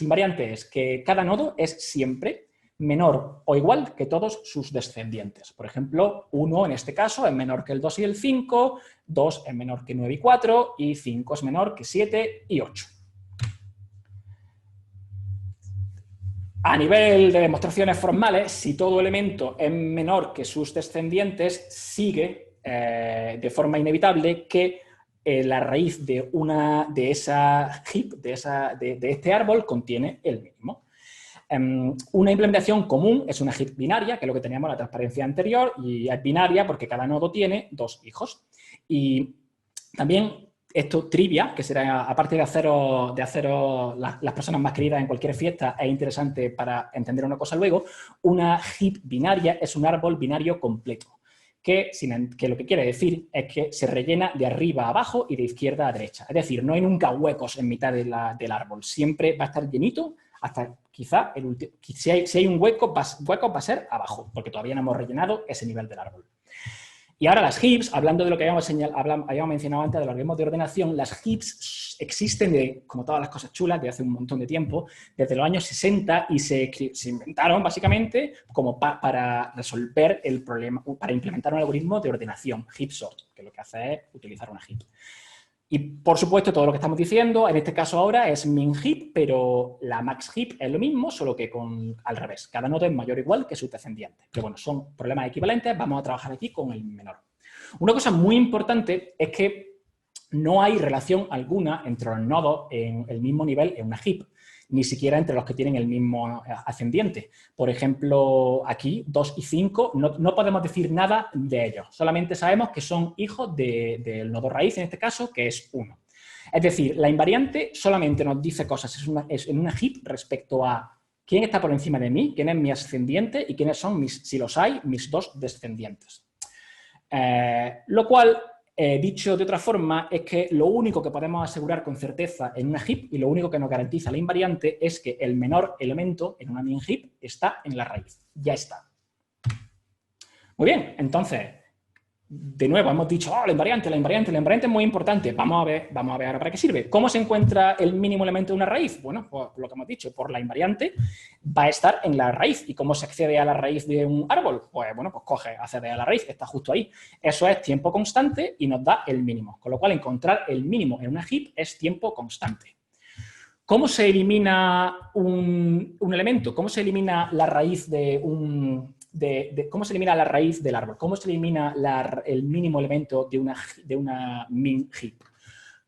invariante es que cada nodo es siempre menor o igual que todos sus descendientes. Por ejemplo, 1 en este caso es menor que el 2 y el 5, 2 es menor que 9 y 4, y 5 es menor que 7 y 8. A nivel de demostraciones formales, si todo elemento es menor que sus descendientes, sigue de forma inevitable que la raíz de esa heap, de este árbol, contiene el mínimo. Una implementación común es una heap binaria, que es lo que teníamos en la transparencia anterior, y es binaria porque cada nodo tiene 2 hijos. Y también esto trivia, que será, aparte de haceros las personas más queridas en cualquier fiesta, es interesante para entender una cosa luego, una heap binaria es un árbol binario completo, que lo que quiere decir es que se rellena de arriba a abajo y de izquierda a derecha. Es decir, no hay nunca huecos en mitad del árbol, siempre va a estar llenito hasta quizá el último. Si hay un hueco va a ser abajo, porque todavía no hemos rellenado ese nivel del árbol. Y ahora las heaps, hablando de lo que habíamos mencionado antes de los algoritmos de ordenación, las heaps existen, como todas las cosas chulas, de hace un montón de tiempo, desde los años 60, y se inventaron básicamente como para resolver el problema, para implementar un algoritmo de ordenación, heap sort, que lo que hace es utilizar una heap. Y, por supuesto, todo lo que estamos diciendo, en este caso ahora, es min heap, pero la max heap es lo mismo, solo que al revés. Cada nodo es mayor o igual que su descendiente. Pero bueno, son problemas equivalentes, vamos a trabajar aquí con el menor. Una cosa muy importante es que no hay relación alguna entre los nodos en el mismo nivel en una heap, ni siquiera entre los que tienen el mismo ascendiente. Por ejemplo, aquí, 2 y 5, no podemos decir nada de ellos. Solamente sabemos que son hijos del nodo raíz, en este caso, que es 1. Es decir, la invariante solamente nos dice cosas en una heap respecto a quién está por encima de mí, quién es mi ascendiente y quiénes son, si los hay, mis 2 descendientes. Lo cual, dicho de otra forma, es que lo único que podemos asegurar con certeza en una heap y lo único que nos garantiza la invariante es que el menor elemento en una min heap está en la raíz. Ya está. Muy bien, entonces, de nuevo hemos dicho, la invariante es muy importante. Vamos a ver ahora para qué sirve. ¿Cómo se encuentra el mínimo elemento de una raíz? Bueno, pues lo que hemos dicho, por la invariante va a estar en la raíz. ¿Y cómo se accede a la raíz de un árbol? Pues bueno, pues accede a la raíz, está justo ahí. Eso es tiempo constante y nos da el mínimo. Con lo cual, encontrar el mínimo en una heap es tiempo constante. ¿Cómo se elimina un elemento? ¿Cómo se elimina la raíz cómo se elimina la raíz del árbol? ¿Cómo se elimina el mínimo elemento de una min heap?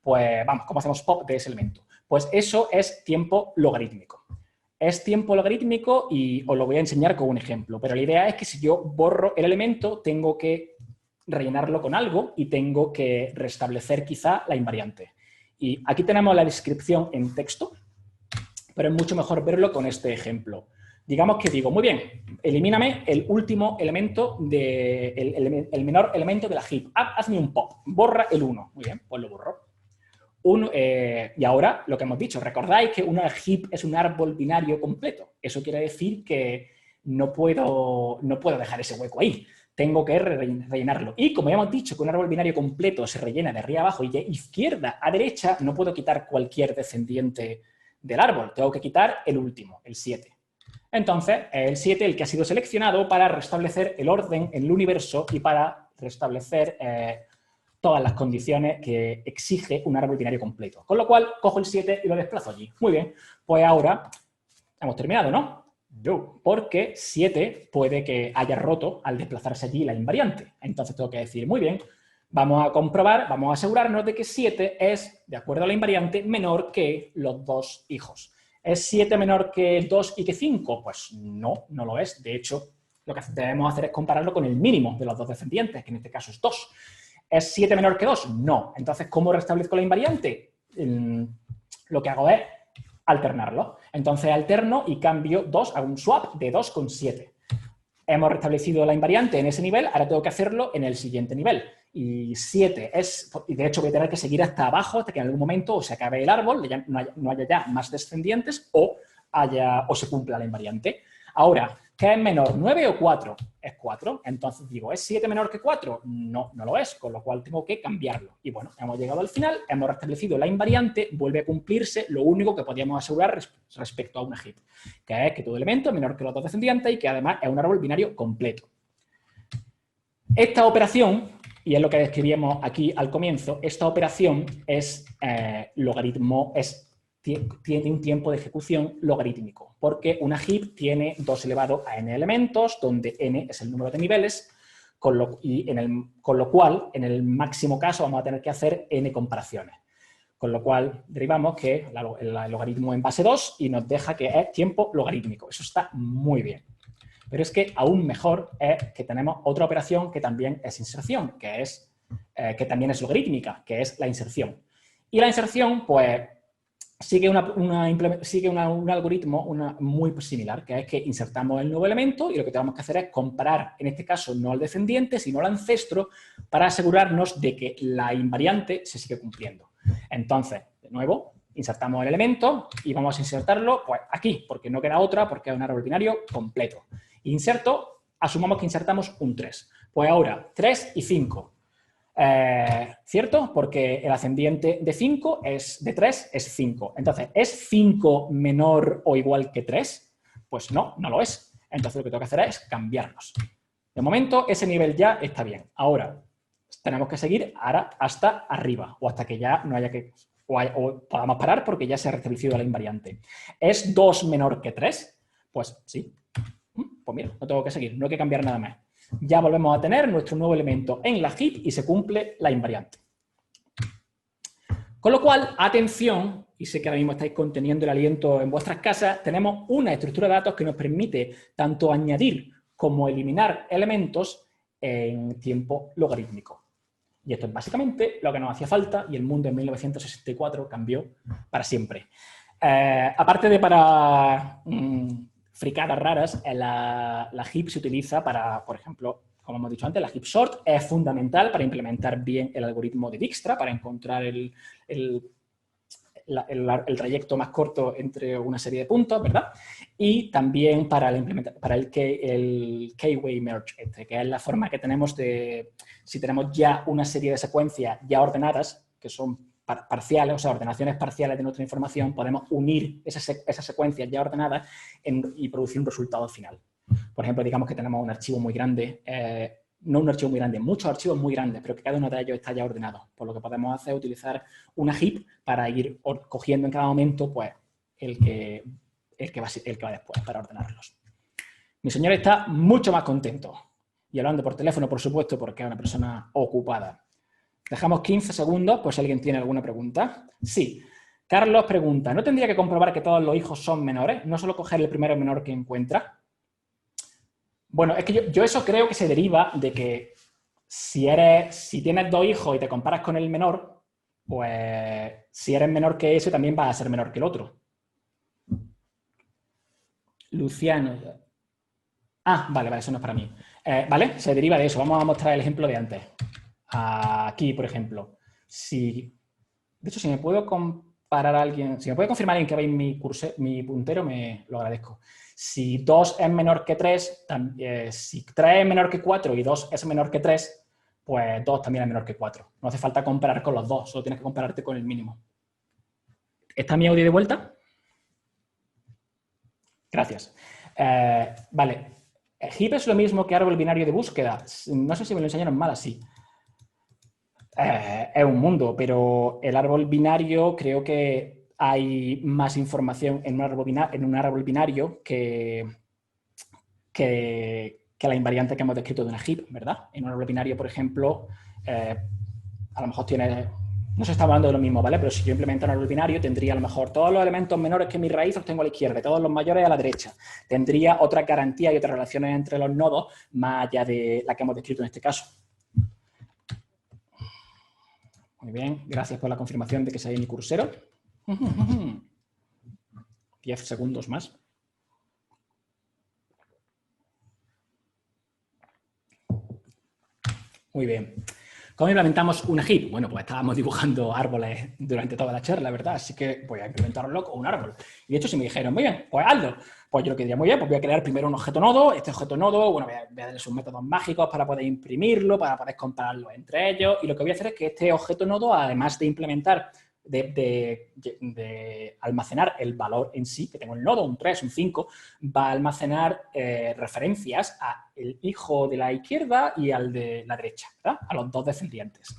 Pues vamos, ¿cómo hacemos pop de ese elemento? Pues eso es tiempo logarítmico. Es tiempo logarítmico y os lo voy a enseñar con un ejemplo, pero la idea es que si yo borro el elemento tengo que rellenarlo con algo y tengo que restablecer quizá la invariante. Y aquí tenemos la descripción en texto, pero es mucho mejor verlo con este ejemplo. Digamos que digo, muy bien, elimíname el último elemento, el menor elemento de la heap. Hazme un pop, borra el 1. Muy bien, pues lo borro. Y ahora, lo que hemos dicho, recordáis que una heap es un árbol binario completo. Eso quiere decir que no puedo dejar ese hueco ahí. Tengo que rellenarlo. Y como ya hemos dicho que un árbol binario completo se rellena de arriba a abajo y de izquierda a derecha, no puedo quitar cualquier descendiente del árbol. Tengo que quitar el último, el 7. Entonces, es el 7 el que ha sido seleccionado para restablecer el orden en el universo y para restablecer todas las condiciones que exige un árbol binario completo. Con lo cual, cojo el 7 y lo desplazo allí. Muy bien, pues ahora hemos terminado, ¿no? No, porque 7 puede que haya roto al desplazarse allí la invariante. Entonces tengo que decir, muy bien, vamos a comprobar, vamos a asegurarnos de que 7 es, de acuerdo a la invariante, menor que los 2 hijos. ¿Es 7 menor que 2 y que 5? Pues no, no lo es. De hecho, lo que debemos hacer es compararlo con el mínimo de los 2 descendientes, que en este caso es 2. ¿Es 7 menor que 2? No. Entonces, ¿cómo restablezco la invariante? Lo que hago es alternarlo. Entonces, alterno y cambio 2, hago un swap de 2 con 7. Hemos restablecido la invariante en ese nivel, ahora tengo que hacerlo en el siguiente nivel. Y 7 es, y de hecho voy a tener que seguir hasta abajo hasta que en algún momento o se acabe el árbol, ya no haya ya más descendientes o se cumpla la invariante. Ahora, ¿qué es menor, 9 o 4? Es 4. Entonces digo, ¿es 7 menor que 4? No, no lo es, con lo cual tengo que cambiarlo. Y bueno, hemos llegado al final, hemos restablecido la invariante, vuelve a cumplirse lo único que podíamos asegurar respecto a una heap, que es que todo elemento es menor que los 2 descendientes y que además es un árbol binario completo. Esta operación, y es lo que describíamos aquí al comienzo, esta operación es tiene un tiempo de ejecución logarítmico, porque una heap tiene 2 elevado a n elementos, donde n es el número de niveles, con lo cual, en el máximo caso, vamos a tener que hacer n comparaciones. Con lo cual, derivamos que el logaritmo en base 2 y nos deja que es tiempo logarítmico. Eso está muy bien. Pero es que aún mejor es que tenemos otra operación que también es inserción, que también es logarítmica, que es la inserción. Y la inserción, pues, sigue un algoritmo muy similar, que es que insertamos el nuevo elemento y lo que tenemos que hacer es comparar, en este caso, no al descendiente, sino al ancestro, para asegurarnos de que la invariante se sigue cumpliendo. Entonces, de nuevo, insertamos el elemento y vamos a insertarlo pues, aquí, porque no queda otra, porque es un árbol binario completo. Inserto, asumamos que insertamos un 3. Pues ahora, 3 y 5. ¿Cierto? Porque el ascendiente de 5 de 3 es 5. Entonces, ¿es 5 menor o igual que 3? Pues no, no lo es. Entonces, lo que tengo que hacer es cambiarlos. De momento, ese nivel ya está bien. Ahora, tenemos que seguir ahora hasta arriba o hasta que ya no haya que... O podamos parar porque ya se ha restablecido la invariante. ¿Es 2 menor que 3? Pues sí. Pues mira, no tengo que seguir, no hay que cambiar nada más. Ya volvemos a tener nuestro nuevo elemento en la heap y se cumple la invariante. Con lo cual, atención, y sé que ahora mismo estáis conteniendo el aliento en vuestras casas, tenemos una estructura de datos que nos permite tanto añadir como eliminar elementos en tiempo logarítmico. Y esto es básicamente lo que nos hacía falta y el mundo en 1964 cambió para siempre. Aparte de para fricadas raras, la heap se utiliza para, por ejemplo, como hemos dicho antes, la heap sort es fundamental para implementar bien el algoritmo de Dijkstra, para encontrar el trayecto más corto entre una serie de puntos, ¿verdad? Y también para el K-way merge, que es la forma que tenemos de, si tenemos ya una serie de secuencias ya ordenadas, que son parciales, o sea, ordenaciones parciales de nuestra información, podemos unir esas secuencias ya ordenadas y producir un resultado final. Por ejemplo, digamos que tenemos un archivo muy grande, no un archivo muy grande, muchos archivos muy grandes, pero que cada uno de ellos está ya ordenado. Por lo que podemos hacer es utilizar una heap para ir cogiendo en cada momento pues, el que va después para ordenarlos. Mi señor está mucho más contento. Y hablando por teléfono, por supuesto, porque es una persona ocupada. Dejamos 15 segundos, pues si alguien tiene alguna pregunta. Sí. Carlos pregunta, ¿no tendría que comprobar que todos los hijos son menores? ¿No solo coger el primero menor que encuentra? Bueno, es que yo eso creo que se deriva de que si tienes 2 hijos y te comparas con el menor, pues si eres menor que ese también vas a ser menor que el otro. Luciano. Ah, vale, eso no es para mí. Vale, se deriva de eso. Vamos a mostrar el ejemplo de antes. Aquí, por ejemplo. De hecho, si me puedo comparar a alguien, si me puede confirmar alguien que veis mi puntero, me lo agradezco. Si 2 es menor que 3, si 3 es menor que 4 y 2 es menor que 3, pues 2 también es menor que 4. No hace falta comparar con los dos, solo tienes que compararte con el mínimo. ¿Está mi audio de vuelta? Gracias. Vale. ¿Heap es lo mismo que árbol binario de búsqueda? No sé si me lo enseñaron mal así. Es un mundo, pero el árbol binario creo que hay más información en un árbol binario que la invariante que hemos descrito de una heap, ¿verdad? En un árbol binario, por ejemplo, a lo mejor tiene... No se está hablando de lo mismo, ¿vale? Pero si yo implemento un árbol binario, tendría a lo mejor todos los elementos menores que mi raíz los tengo a la izquierda, todos los mayores a la derecha. Tendría otra garantía y otras relaciones entre los nodos, más allá de la que hemos descrito en este caso. Muy bien, gracias por la confirmación de que sea mi cursero. 10 segundos más. Muy bien. ¿Cómo implementamos una heap? Bueno, pues estábamos dibujando árboles durante toda la charla, ¿verdad? Así que voy a implementarlo con un árbol. Y de hecho, si me dijeron, muy bien, pues hazlo. Pues yo lo que diría, muy bien, pues voy a crear primero un objeto nodo. Este objeto nodo, bueno, voy a darle sus métodos mágicos para poder imprimirlo, para poder compararlo entre ellos. Y lo que voy a hacer es que este objeto nodo, además de implementar, de almacenar el valor en sí, que tengo el nodo, un 3, un 5, va a almacenar referencias al hijo de la izquierda y al de la derecha, ¿verdad? A los dos descendientes.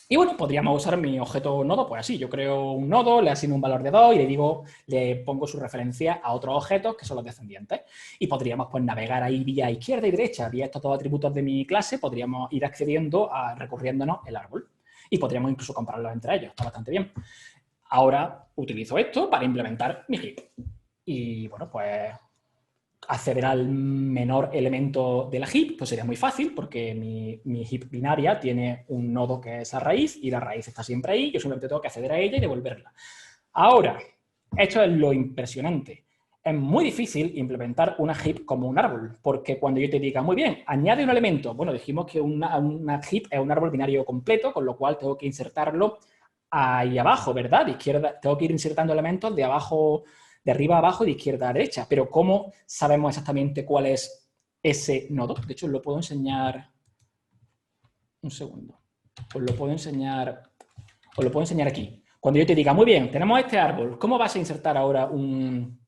Y bueno, podríamos usar mi objeto nodo, pues así, yo creo un nodo, le asigno un valor de 2 y le pongo su referencia a otros objetos que son los descendientes. Y podríamos pues navegar ahí vía izquierda y derecha, vía estos dos atributos de mi clase, podríamos ir accediendo a recorriéndonos el árbol. Y podríamos incluso compararlos entre ellos, está bastante bien. Ahora utilizo esto para implementar mi heap. Y bueno, pues acceder al menor elemento de la heap, pues sería muy fácil porque mi heap binaria tiene un nodo que es la raíz y la raíz está siempre ahí, yo simplemente tengo que acceder a ella y devolverla. Ahora, esto es lo impresionante. Es muy difícil implementar una heap como un árbol, porque cuando yo te diga, muy bien, añade un elemento, bueno, dijimos que una heap es un árbol binario completo, con lo cual tengo que insertarlo ahí abajo, ¿verdad? De izquierda, tengo que ir insertando elementos de abajo, de arriba a abajo y de izquierda a derecha. Pero ¿cómo sabemos exactamente cuál es ese nodo? De hecho, lo puedo enseñar... Un segundo. Os lo puedo enseñar aquí. Cuando yo te diga, muy bien, tenemos este árbol, ¿cómo vas a insertar ahora un...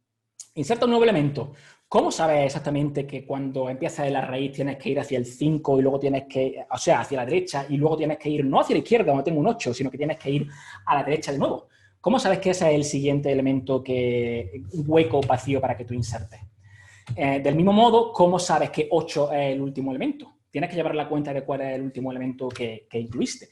Inserta un nuevo elemento. ¿Cómo sabes exactamente que cuando empiezas en la raíz tienes que ir hacia el 5 y luego tienes que, o sea, hacia la derecha y luego tienes que ir no hacia la izquierda donde tengo un 8, sino que tienes que ir a la derecha de nuevo? ¿Cómo sabes que ese es el siguiente elemento un hueco vacío para que tú insertes? Del mismo modo, ¿cómo sabes que 8 es el último elemento? Tienes que llevar la cuenta de cuál es el último elemento que incluiste.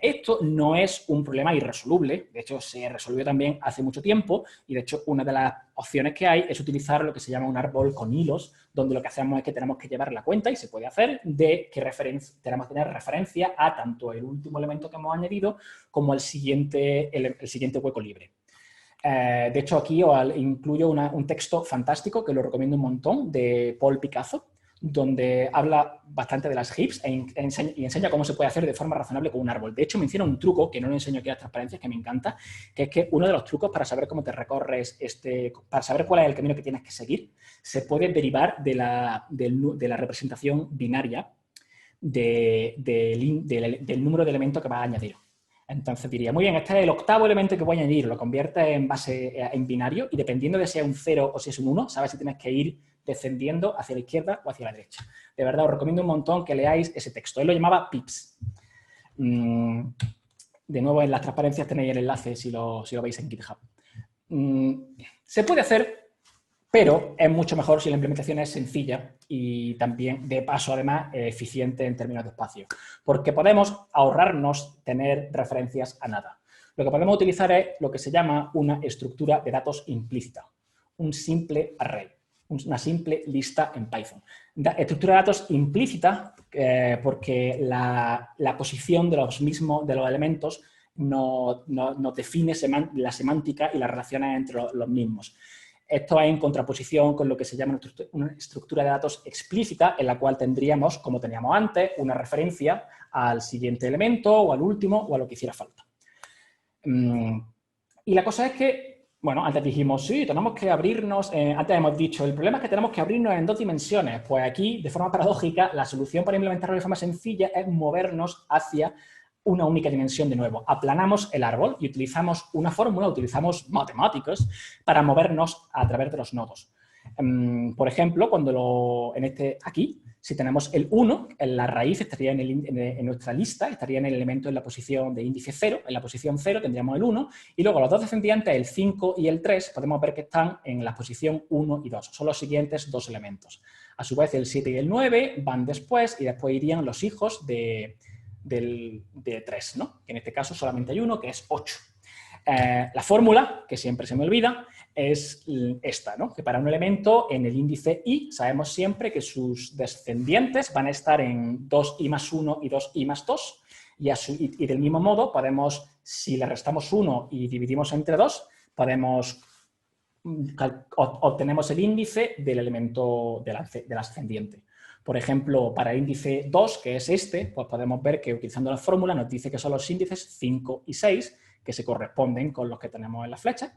Esto no es un problema irresoluble, de hecho se resolvió también hace mucho tiempo y de hecho una de las opciones que hay es utilizar lo que se llama un árbol con hilos, donde lo que hacemos es que tenemos que llevar la cuenta, y se puede hacer, de que tenemos que tener referencia a tanto el último elemento que hemos añadido como el siguiente hueco libre. De hecho, aquí os incluyo un texto fantástico que lo recomiendo un montón, de Paul Picasso, donde habla bastante de las heaps y enseña cómo se puede hacer de forma razonable con un árbol. De hecho, menciona un truco, que no lo enseño aquí a las transparencias, que me encanta, que es que uno de los trucos para saber cómo te recorres, para saber cuál es el camino que tienes que seguir, se puede derivar de la representación binaria del número de elementos que vas a añadir. Entonces diría, muy bien, este es el octavo elemento que voy a añadir, lo conviertes en binario y dependiendo de si es un 0 o si es un 1, sabes si tienes que ir descendiendo hacia la izquierda o hacia la derecha. De verdad, os recomiendo un montón que leáis ese texto. Él lo llamaba pips. De nuevo, en las transparencias tenéis el enlace si lo veis en GitHub. Se puede hacer, pero es mucho mejor si la implementación es sencilla y también, de paso, además, eficiente en términos de espacio. Porque podemos ahorrarnos tener referencias a nada. Lo que podemos utilizar es lo que se llama una estructura de datos implícita, un simple array, una simple lista en Python. Estructura de datos implícita porque la posición de los elementos no define la semántica y las relaciones entre los mismos. Esto es en contraposición con lo que se llama una estructura de datos explícita, en la cual tendríamos, como teníamos antes, una referencia al siguiente elemento o al último o a lo que hiciera falta. Y la cosa es que, bueno, antes dijimos, sí, tenemos que abrirnos, antes hemos dicho, el problema es que tenemos que abrirnos en 2 dimensiones. Pues aquí, de forma paradójica, la solución para implementarlo de forma sencilla es movernos hacia una única dimensión de nuevo. Aplanamos el árbol y utilizamos una fórmula, utilizamos matemáticas para movernos a través de los nodos. Por ejemplo, aquí, si tenemos el 1, en la raíz estaría en nuestra lista, estaría en el elemento en la posición de índice 0, en la posición 0 tendríamos el 1, y luego los dos descendientes, el 5 y el 3, podemos ver que están en la posición 1 y 2, son los siguientes 2 elementos. A su vez, el 7 y el 9 van después, y después irían los hijos de 3, ¿no? Que en este caso solamente hay uno, que es 8. La fórmula, que siempre se me olvida, es esta, ¿no? Que para un elemento en el índice i sabemos siempre que sus descendientes van a estar en 2i más 1 y 2i más 2, y del mismo modo podemos, si le restamos 1 y dividimos entre 2, obtenemos el índice del elemento del ascendiente. Por ejemplo, para el índice 2, que es este, pues podemos ver que utilizando la fórmula nos dice que son los índices 5 y 6, que se corresponden con los que tenemos en la flecha,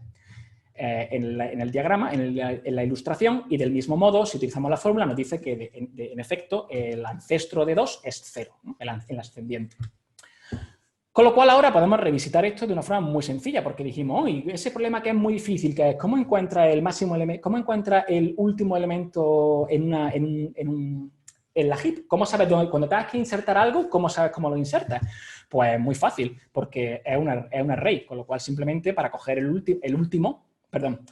en el diagrama, en la ilustración, y del mismo modo, si utilizamos la fórmula, nos dice que en efecto el ancestro de 2 es 0, ¿no? el ascendiente. Con lo cual ahora podemos revisitar esto de una forma muy sencilla, porque dijimos, oye, ese problema que es muy difícil, que es cómo encuentra cómo encuentra el último elemento en la heap, cómo sabes cuando tengas que insertar algo, cómo sabes cómo lo insertas. Pues muy fácil, porque es un array, con lo cual simplemente para coger el último, perdón,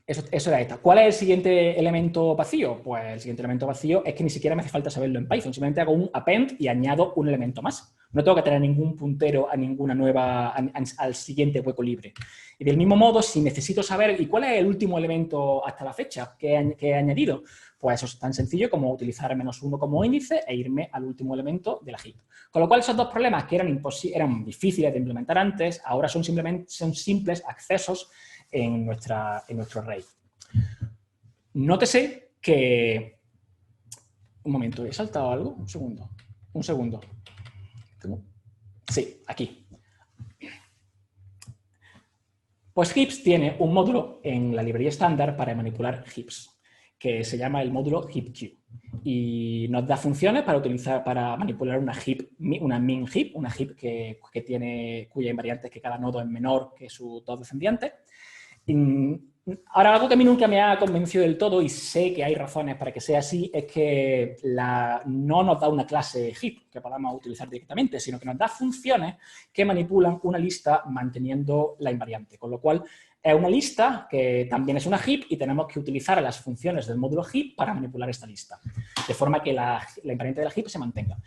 eso era esta. ¿Cuál es el siguiente elemento vacío? Pues el siguiente elemento vacío es que ni siquiera me hace falta saberlo en Python. Simplemente hago un append y añado un elemento más. No tengo que tener ningún puntero a ninguna nueva, al siguiente hueco libre. Y del mismo modo, si necesito saber, ¿y cuál es el último elemento hasta la fecha que he añadido? Pues eso es tan sencillo como utilizar -1 como índice e irme al último elemento de la heap. Con lo cual, esos dos problemas que eran difíciles de implementar antes, ahora son simples accesos en nuestro array. Nótese que... Un momento, ¿he saltado algo? Un segundo. Sí, aquí. Pues heaps tiene un módulo en la librería estándar para manipular heaps, que se llama el módulo heapq. Y nos da funciones para manipular una min heap, una heap cuya invariante es que cada nodo es menor que sus dos descendientes. Ahora, algo que a mí nunca me ha convencido del todo, y sé que hay razones para que sea así, es que no nos da una clase heap que podamos utilizar directamente, sino que nos da funciones que manipulan una lista manteniendo la invariante. Con lo cual, es una lista que también es una heap y tenemos que utilizar las funciones del módulo heap para manipular esta lista, de forma que la invariante de la heap se mantenga.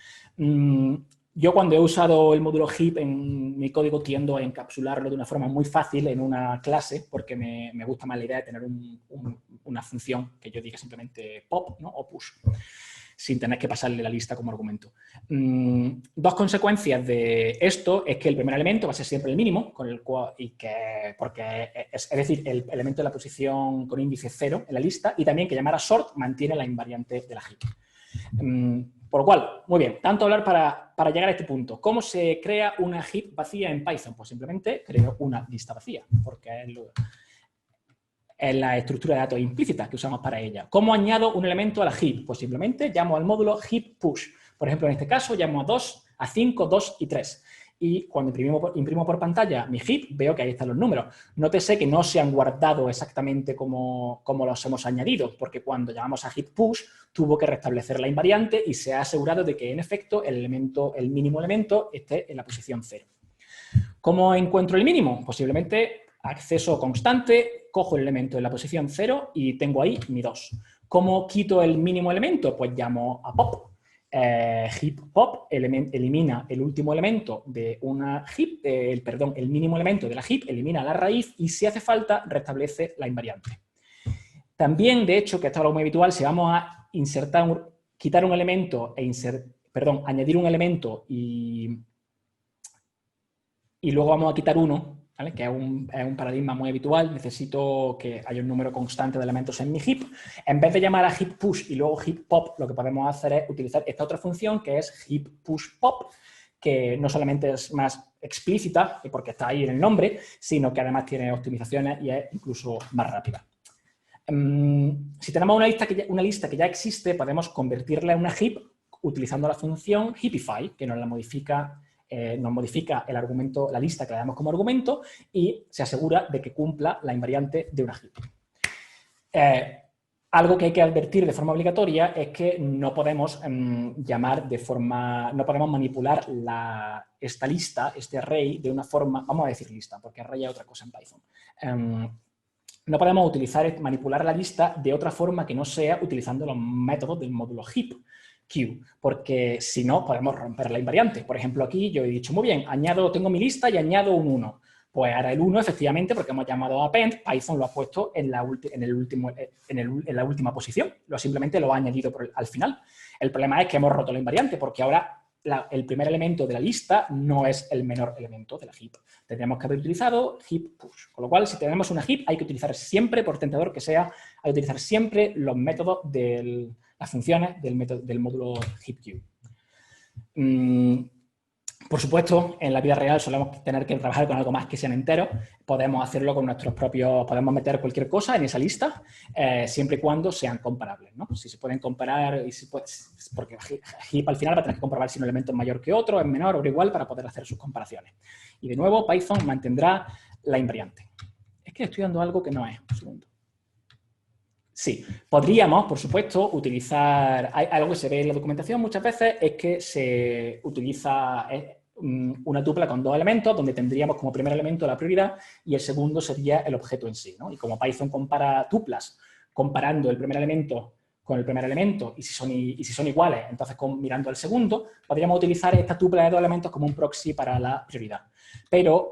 Yo cuando he usado el módulo heap en mi código tiendo a encapsularlo de una forma muy fácil en una clase porque me gusta más la idea de tener una función que yo diga simplemente pop, ¿no? O push, sin tener que pasarle la lista como argumento. Dos consecuencias de esto es que el primer elemento va a ser siempre el mínimo, es decir, el elemento de la posición con índice 0 en la lista, y también que llamar a sort mantiene la invariante de la heap. Por lo cual, muy bien, tanto hablar para llegar a este punto. ¿Cómo se crea una heap vacía en Python? Pues simplemente creo una lista vacía, porque es la estructura de datos implícita que usamos para ella. ¿Cómo añado un elemento a la heap? Pues simplemente llamo al módulo heap push. Por ejemplo, en este caso llamo a 2, a 5, 2 y 3. Y cuando imprimo por pantalla mi heap, veo que ahí están los números. Nótese que no se han guardado exactamente como los hemos añadido, porque cuando llamamos a heap push, tuvo que restablecer la invariante y se ha asegurado de que, en efecto, el mínimo elemento esté en la posición 0. ¿Cómo encuentro el mínimo? Posiblemente acceso constante, cojo el elemento en la posición 0 y tengo ahí mi 2. ¿Cómo quito el mínimo elemento? Pues llamo a pop. Heap pop elimina el último elemento de una heap, el mínimo elemento de la heap, elimina la raíz y, si hace falta, restablece la invariante. También, de hecho, que esto es algo muy habitual, si vamos a quitar un elemento añadir un elemento y luego vamos a quitar uno, ¿vale? Que es un paradigma muy habitual, necesito que haya un número constante de elementos en mi heap. En vez de llamar a heap push y luego heap pop, lo que podemos hacer es utilizar esta otra función que es heap push pop, que no solamente es más explícita, porque está ahí en el nombre, sino que además tiene optimizaciones y es incluso más rápida. Si tenemos una lista que ya existe, podemos convertirla en una heap utilizando la función heapify, que nos modifica el argumento, la lista que le damos como argumento, y se asegura de que cumpla la invariante de una heap. Algo que hay que advertir de forma obligatoria es que no podemos no podemos manipular esta lista, este array, de una forma, vamos a decir lista, porque array es otra cosa en Python. No podemos manipular la lista de otra forma que no sea utilizando los métodos del módulo heapq, porque si no podemos romper la invariante. Por ejemplo, aquí yo he dicho, muy bien, tengo mi lista y añado un 1. Pues ahora el 1, efectivamente, porque hemos llamado a append, Python lo ha puesto en la última posición. Simplemente lo ha añadido al final. El problema es que hemos roto la invariante, porque ahora el primer elemento de la lista no es el menor elemento de la heap. Tendríamos que haber utilizado heap push. Con lo cual, si tenemos una heap, hay que utilizar siempre, por tentador que sea, hay que utilizar siempre los métodos las funciones del módulo heapq. Por supuesto, en la vida real solemos tener que trabajar con algo más que sean enteros. Podemos hacerlo con nuestros propios... Podemos meter cualquier cosa en esa lista, siempre y cuando sean comparables, ¿no? Si se pueden comparar, porque heap al final va a tener que comprobar si un elemento es mayor que otro, es menor o igual para poder hacer sus comparaciones. Y de nuevo, Python mantendrá la invariante. Es que estoy dando algo que no es. Un segundo. Sí, podríamos, por supuesto, utilizar... Hay algo que se ve en la documentación muchas veces, es que se utiliza una tupla con dos elementos, donde tendríamos como primer elemento la prioridad y el segundo sería el objeto en sí, ¿no? Y como Python compara tuplas comparando el primer elemento con el primer elemento y si son iguales, entonces mirando al segundo, podríamos utilizar esta tupla de dos elementos como un proxy para la prioridad. Pero,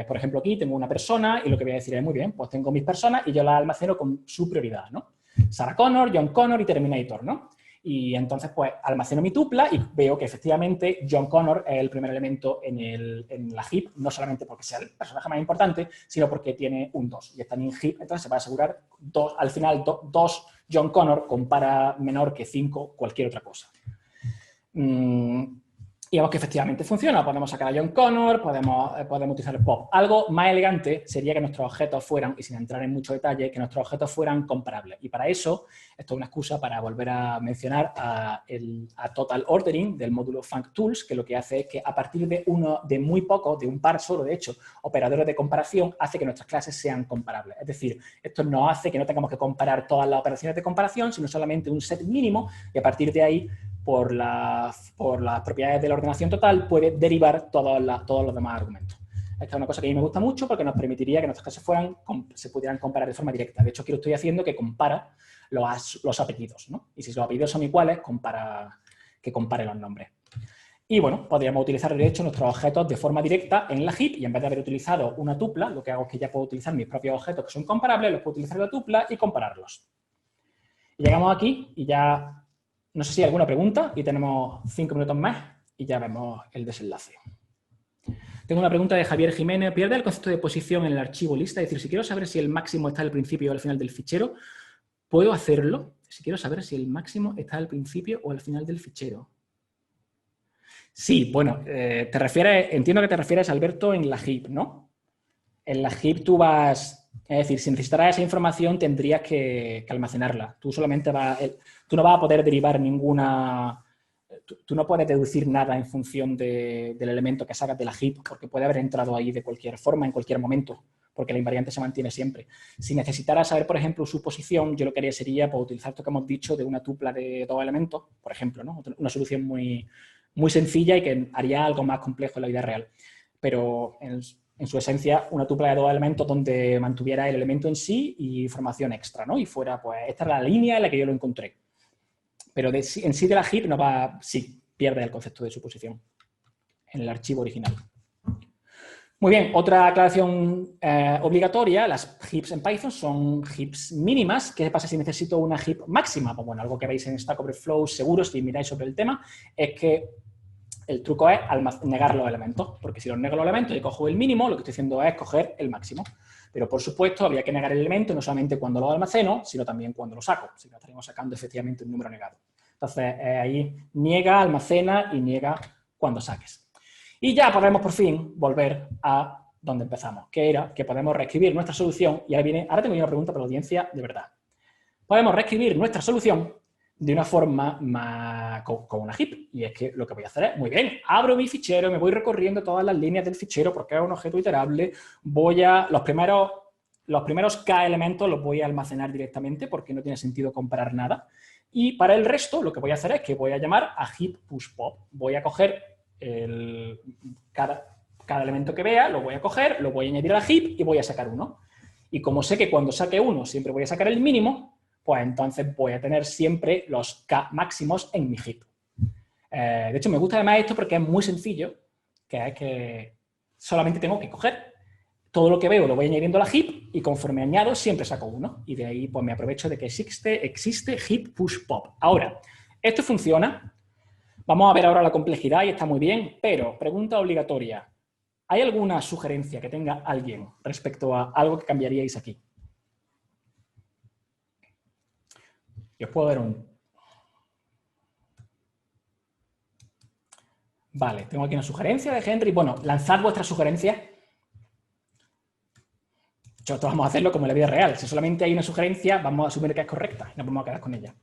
por ejemplo, aquí tengo una persona y lo que voy a decir es, muy bien, pues tengo mis personas y yo las almaceno con su prioridad, ¿no? Sarah Connor, John Connor y Terminator, ¿no? Y entonces, pues, almaceno mi tupla y veo que efectivamente John Connor es el primer elemento en la heap, no solamente porque sea el personaje más importante, sino porque tiene un 2 y está en heap, entonces se va a asegurar al final 2 John Connor compara menor que 5 cualquier otra cosa. Y vemos que efectivamente funciona. Podemos sacar a John Connor, podemos utilizar el pop. Algo más elegante sería que nuestros objetos fueran, y sin entrar en mucho detalle, que nuestros objetos fueran comparables. Y para eso, esto es una excusa para volver a mencionar a Total Ordering del módulo FuncTools, que lo que hace es que a partir de muy poco, de un par solo, de hecho, operadores de comparación, hace que nuestras clases sean comparables. Es decir, esto nos hace que no tengamos que comparar todas las operaciones de comparación, sino solamente un set mínimo, y a partir de ahí, por las propiedades de la ordenación total, puede derivar todos los demás argumentos. Esta es una cosa que a mí me gusta mucho porque nos permitiría que nuestras clases se pudieran comparar de forma directa. De hecho, aquí lo estoy haciendo que compara los apellidos, ¿no? Y si los apellidos son iguales, que compare los nombres. Y bueno, podríamos utilizar de hecho nuestros objetos de forma directa en la heap y en vez de haber utilizado una tupla, lo que hago es que ya puedo utilizar mis propios objetos que son comparables, los puedo utilizar en la tupla y compararlos. Y llegamos aquí y ya... No sé si hay alguna pregunta y tenemos 5 minutos más y ya vemos el desenlace. Tengo una pregunta de Javier Jiménez. ¿Pierde el concepto de posición en el archivo lista? Es decir, si quiero saber si el máximo está al principio o al final del fichero, ¿puedo hacerlo? Si quiero saber si el máximo está al principio o al final del fichero. Sí, bueno, entiendo que te refieres, Alberto, en la heap, ¿no? En la heap tú vas... Es decir, si necesitaras esa información tendrías que almacenarla. Tú no vas a poder derivar ninguna... Tú no puedes deducir nada en función del elemento que sacas de la heap porque puede haber entrado ahí de cualquier forma, en cualquier momento, porque la invariante se mantiene siempre. Si necesitaras saber, por ejemplo, su posición, yo lo que haría sería pues, utilizar esto que hemos dicho de una tupla de dos elementos, por ejemplo, ¿no? Una solución muy, muy sencilla y que haría algo más complejo en la vida real. Pero en su esencia, una tupla de dos elementos donde mantuviera el elemento en sí y información extra, ¿no? Y fuera, pues, esta es la línea en la que yo lo encontré. Pero en sí de la heap no va, sí, pierde el concepto de suposición en el archivo original. Muy bien, otra aclaración obligatoria, las heaps en Python son heaps mínimas. ¿Qué pasa si necesito una heap máxima? Pues bueno, algo que veis en Stack Overflow seguro si miráis sobre el tema, es que el truco es negar los elementos, porque si los nego los elementos y cojo el mínimo, lo que estoy haciendo es coger el máximo. Pero, por supuesto, habría que negar el elemento no solamente cuando lo almaceno, sino también cuando lo saco. Si no, estaríamos sacando efectivamente un número negado. Entonces, ahí niega, almacena y niega cuando saques. Y ya podemos, por fin, volver a donde empezamos, que era que podemos reescribir nuestra solución. Y ahora tengo una pregunta para la audiencia de verdad. Podemos reescribir nuestra solución de una forma con una heap. Y es que lo que voy a hacer es, muy bien, abro mi fichero, me voy recorriendo todas las líneas del fichero porque es un objeto iterable, los primeros K elementos los voy a almacenar directamente porque no tiene sentido comparar nada. Y para el resto lo que voy a hacer es que voy a llamar a heap push pop. Voy a coger cada elemento que vea, lo voy a coger, lo voy a añadir a la heap y voy a sacar uno. Y como sé que cuando saque uno siempre voy a sacar el mínimo, pues entonces voy a tener siempre los K máximos en mi heap. De hecho, me gusta además esto porque es muy sencillo, que es que solamente tengo que coger todo lo que veo, lo voy añadiendo a la heap y conforme añado siempre saco uno. Y de ahí pues me aprovecho de que existe heap push pop. Ahora, esto funciona. Vamos a ver ahora la complejidad y está muy bien, pero pregunta obligatoria. ¿Hay alguna sugerencia que tenga alguien respecto a algo que cambiaríais aquí? Yo os puedo dar un... Vale, tengo aquí una sugerencia de Henry. Bueno, lanzad vuestras sugerencias. Nosotros vamos a hacerlo como en la vida real. Si solamente hay una sugerencia, vamos a asumir que es correcta y nos vamos a quedar con ella.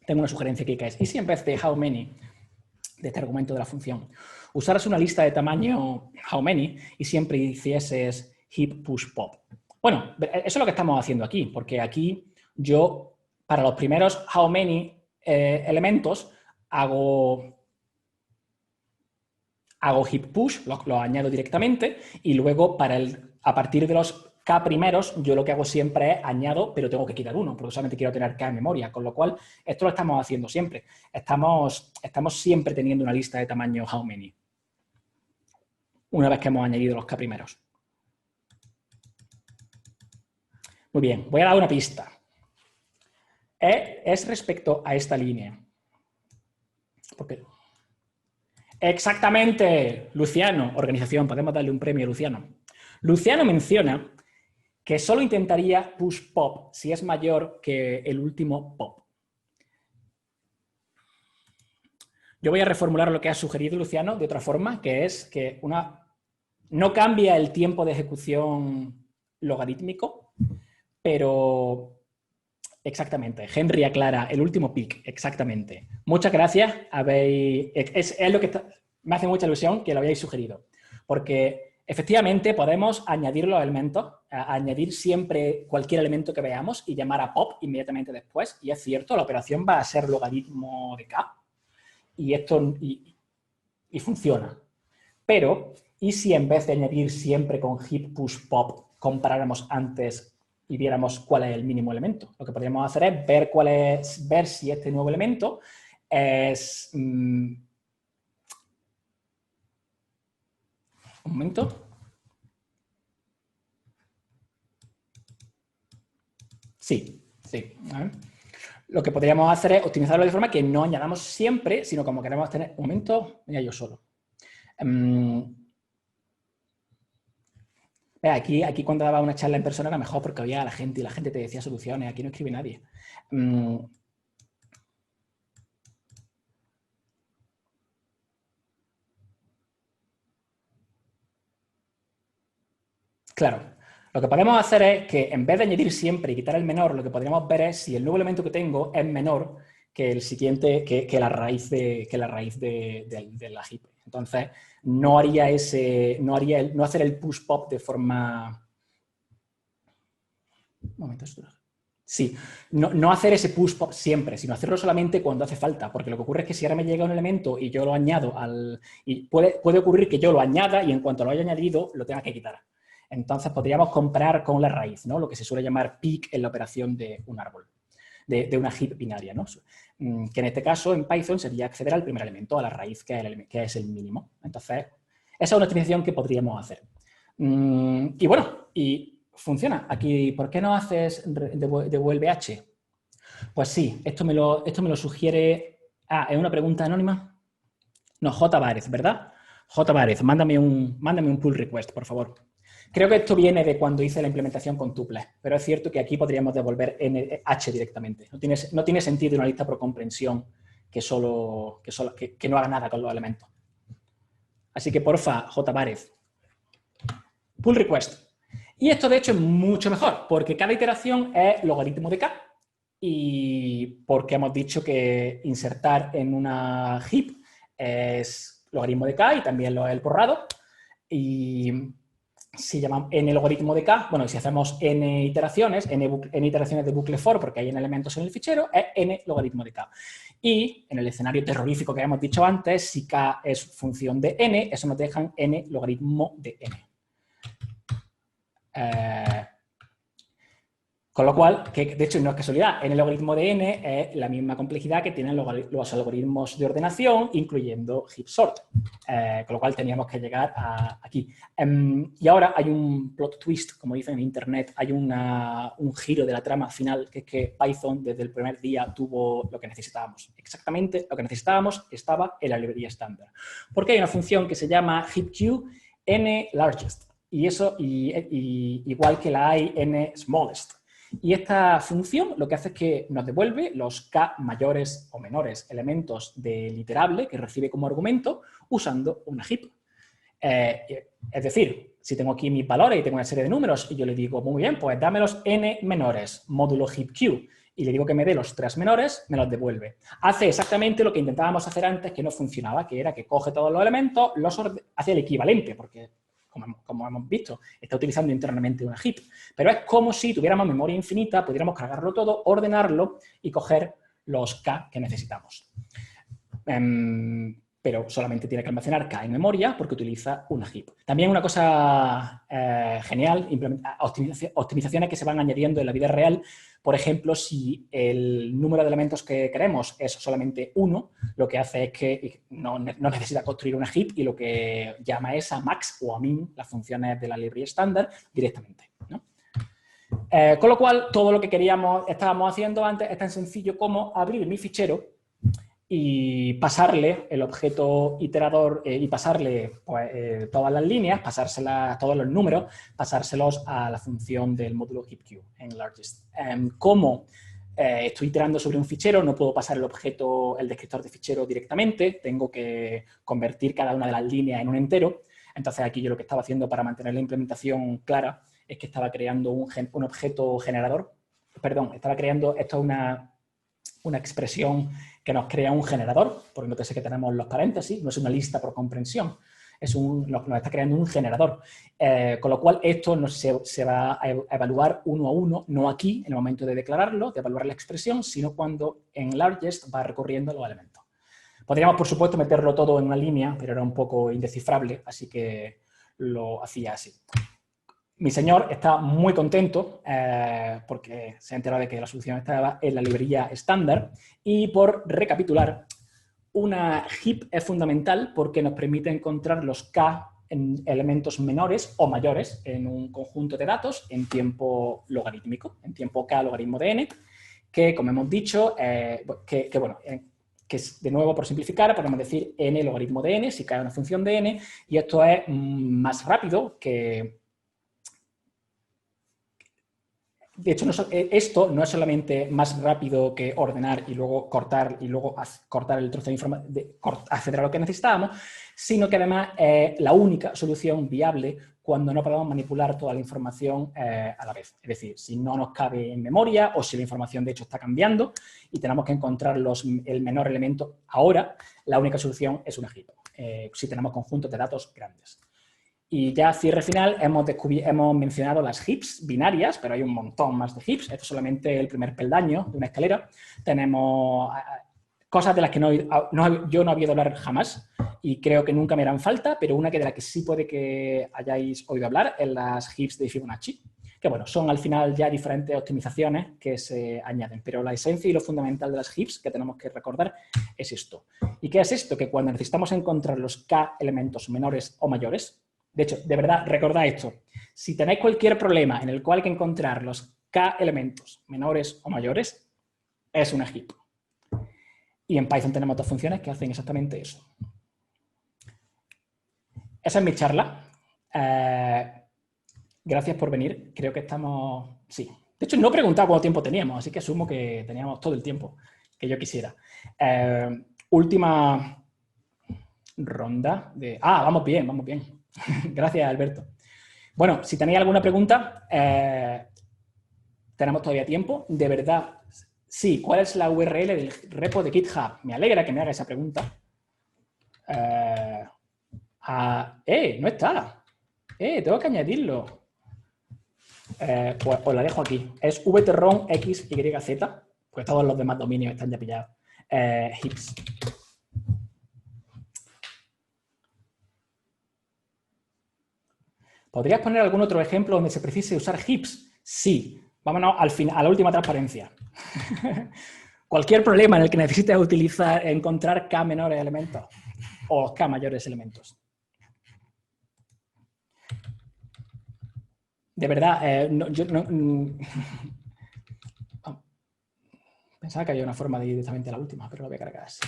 Tengo una sugerencia aquí que es, ¿y si en vez de how many, de este argumento de la función, usaras una lista de tamaño how many y siempre hicieses heap push pop. Bueno, eso es lo que estamos haciendo aquí, porque aquí yo, para los primeros how many elementos, hago heap push, lo añado directamente, y luego a partir de los K primeros, yo lo que hago siempre es añado, pero tengo que quitar uno, porque solamente quiero tener K en memoria, con lo cual esto lo estamos haciendo siempre. Estamos siempre teniendo una lista de tamaño how many, una vez que hemos añadido los K primeros. Muy bien, voy a dar una pista. Es respecto a esta línea. Porque exactamente, Luciano, organización, podemos darle un premio a Luciano. Luciano menciona que solo intentaría push pop si es mayor que el último pop. Yo voy a reformular lo que ha sugerido Luciano de otra forma, que es que no cambia el tiempo de ejecución logarítmico, pero exactamente, Henry aclara el último pic, exactamente. Muchas gracias, es lo que me hace mucha ilusión que lo habéis sugerido, porque efectivamente podemos añadir los elementos, añadir siempre cualquier elemento que veamos y llamar a pop inmediatamente después, y es cierto, la operación va a ser logaritmo de k, y funciona. Pero, ¿y si en vez de añadir siempre con heap push pop comparáramos antes y viéramos cuál es el mínimo elemento? Lo que podríamos hacer es ver si este nuevo elemento es... un momento. Sí. A ver. Lo que podríamos hacer es optimizarlo de forma que no añadamos siempre, sino como queremos tener... Un momento, mira yo solo. Aquí cuando daba una charla en persona era mejor porque había la gente y la gente te decía soluciones. Aquí no escribe nadie. Claro, lo que podemos hacer es que en vez de añadir siempre y quitar el menor, lo que podríamos ver es si el nuevo elemento que tengo es menor que el siguiente, que la raíz de la heap. Entonces, no hacer el push pop de forma... Un momento, sí, no hacer ese push pop siempre, sino hacerlo solamente cuando hace falta, porque lo que ocurre es que si ahora me llega un elemento y yo lo añado y puede ocurrir que yo lo añada y en cuanto lo haya añadido lo tenga que quitar. Entonces podríamos comparar con la raíz, ¿no? Lo que se suele llamar peak en la operación de un árbol, de una heap binaria, ¿no? Que en este caso en Python sería acceder al primer elemento, a la raíz, que es el mínimo. Entonces, esa es una optimización que podríamos hacer. Y bueno, y funciona. Aquí, ¿por qué no haces devuelve H? Pues sí, esto me lo sugiere... ¿es una pregunta anónima? No, J. Várez, ¿verdad? J. Várez, mándame un pull request, por favor. Creo que esto viene de cuando hice la implementación con tuples, pero es cierto que aquí podríamos devolver H directamente. No tiene sentido una lista por comprensión que no haga nada con los elementos. Así que, porfa, J. Várez, pull request. Y esto, de hecho, es mucho mejor, porque cada iteración es logaritmo de k, y porque hemos dicho que insertar en una heap es logaritmo de k y también lo es el borrado. Y si llamamos n logaritmo de k, bueno, si hacemos n iteraciones de bucle for, porque hay n elementos en el fichero, es n logaritmo de k. Y en el escenario terrorífico que hemos dicho antes, si k es función de n, eso nos deja n logaritmo de n. Con lo cual, que de hecho no es casualidad, n logaritmo de n es la misma complejidad que tienen los algoritmos de ordenación, incluyendo heap sort. Con lo cual teníamos que llegar aquí. Y ahora hay un plot twist, como dicen en internet, hay un giro de la trama final, que es que Python desde el primer día tuvo lo que necesitábamos. Exactamente lo que necesitábamos estaba en la librería estándar. Porque hay una función que se llama heapq n largest. Y eso, igual que la hay n smallest. Y esta función lo que hace es que nos devuelve los k mayores o menores elementos del iterable que recibe como argumento usando una heap. Es decir, si tengo aquí mis valores y tengo una serie de números y yo le digo, muy bien, pues dame los n menores, módulo heapq, y le digo que me dé los 3 menores, me los devuelve. Hace exactamente lo que intentábamos hacer antes que no funcionaba, que era que coge todos los elementos, hace el equivalente, porque como hemos visto, está utilizando internamente una heap. Pero es como si tuviéramos memoria infinita, pudiéramos cargarlo todo, ordenarlo y coger los K que necesitamos. Pero solamente tiene que almacenar K en memoria porque utiliza una heap. También una cosa genial, optimizaciones que se van añadiendo en la vida real. Por ejemplo, si el número de elementos que queremos es solamente 1, lo que hace es que no necesita construir una heap y lo que llama es a max o a min, las funciones de la librería estándar, directamente, ¿no? Con lo cual, todo lo que estábamos haciendo antes es tan sencillo como abrir mi fichero y pasarle el objeto iterador y pasarle pues, todas las líneas, pasárselas, todos los números, pasárselos a la función del módulo heapQ en largest. Como estoy iterando sobre un fichero, no puedo pasar el descriptor de fichero directamente, tengo que convertir cada una de las líneas en un entero. Entonces aquí yo lo que estaba haciendo para mantener la implementación clara es que estaba creando un objeto generador. Perdón, estaba creando, esto es una expresión que nos crea un generador, porque nótese que tenemos los paréntesis, no es una lista por comprensión, nos está creando un generador. Con lo cual esto se va a evaluar uno a uno, no aquí, en el momento de declararlo, de evaluar la expresión, sino cuando en largest va recorriendo los elementos. Podríamos, por supuesto, meterlo todo en una línea, pero era un poco indescifrable, así que lo hacía así. Mi señor está muy contento porque se ha enterado de que la solución estaba en la librería estándar y, por recapitular, una heap es fundamental porque nos permite encontrar los K en elementos menores o mayores en un conjunto de datos en tiempo logarítmico, en tiempo K logaritmo de n, que, como hemos dicho, que de nuevo, por simplificar, podemos decir n logaritmo de n si K es una función de n, y esto es más rápido que... De hecho, esto no es solamente más rápido que ordenar y luego cortar el trozo de información, acceder a lo que necesitábamos, sino que además es la única solución viable cuando no podemos manipular toda la información a la vez. Es decir, si no nos cabe en memoria o si la información de hecho está cambiando y tenemos que encontrar el menor elemento ahora, la única solución es una heap, si tenemos conjuntos de datos grandes. Y ya, cierre final, hemos mencionado las heaps binarias, pero hay un montón más de heaps. Esto es solamente el primer peldaño de una escalera. Tenemos cosas de las que yo no había oído hablar jamás y creo que nunca me harán falta, pero una de las que sí puede que hayáis oído hablar es las heaps de Fibonacci, que bueno, son al final ya diferentes optimizaciones que se añaden, pero la esencia y lo fundamental de las heaps que tenemos que recordar es esto. ¿Y qué es esto? Que cuando necesitamos encontrar los K elementos menores o mayores, de hecho, de verdad, recordad esto. Si tenéis cualquier problema en el cual hay que encontrar los K elementos menores o mayores, es una heap. Y en Python tenemos dos funciones que hacen exactamente eso. Esa es mi charla. Gracias por venir. Creo que estamos... Sí. De hecho, no he preguntado cuánto tiempo teníamos, así que asumo que teníamos todo el tiempo que yo quisiera. Última ronda de... vamos bien, vamos bien. Gracias, Alberto. Bueno, si tenéis alguna pregunta, tenemos todavía tiempo. De verdad, sí, ¿cuál es la URL del repo de GitHub? Me alegra que me haga esa pregunta. No está. Tengo que añadirlo. Pues os la dejo aquí. Es vtron xyz, pues todos los demás dominios están ya pillados. Heaps. ¿Podrías poner algún otro ejemplo donde se precise usar heaps? Sí. Vámonos a la última transparencia. Cualquier problema en el que necesites encontrar K menores elementos o K mayores elementos. De verdad, pensaba que había una forma de ir directamente a la última, pero lo voy a cargar así.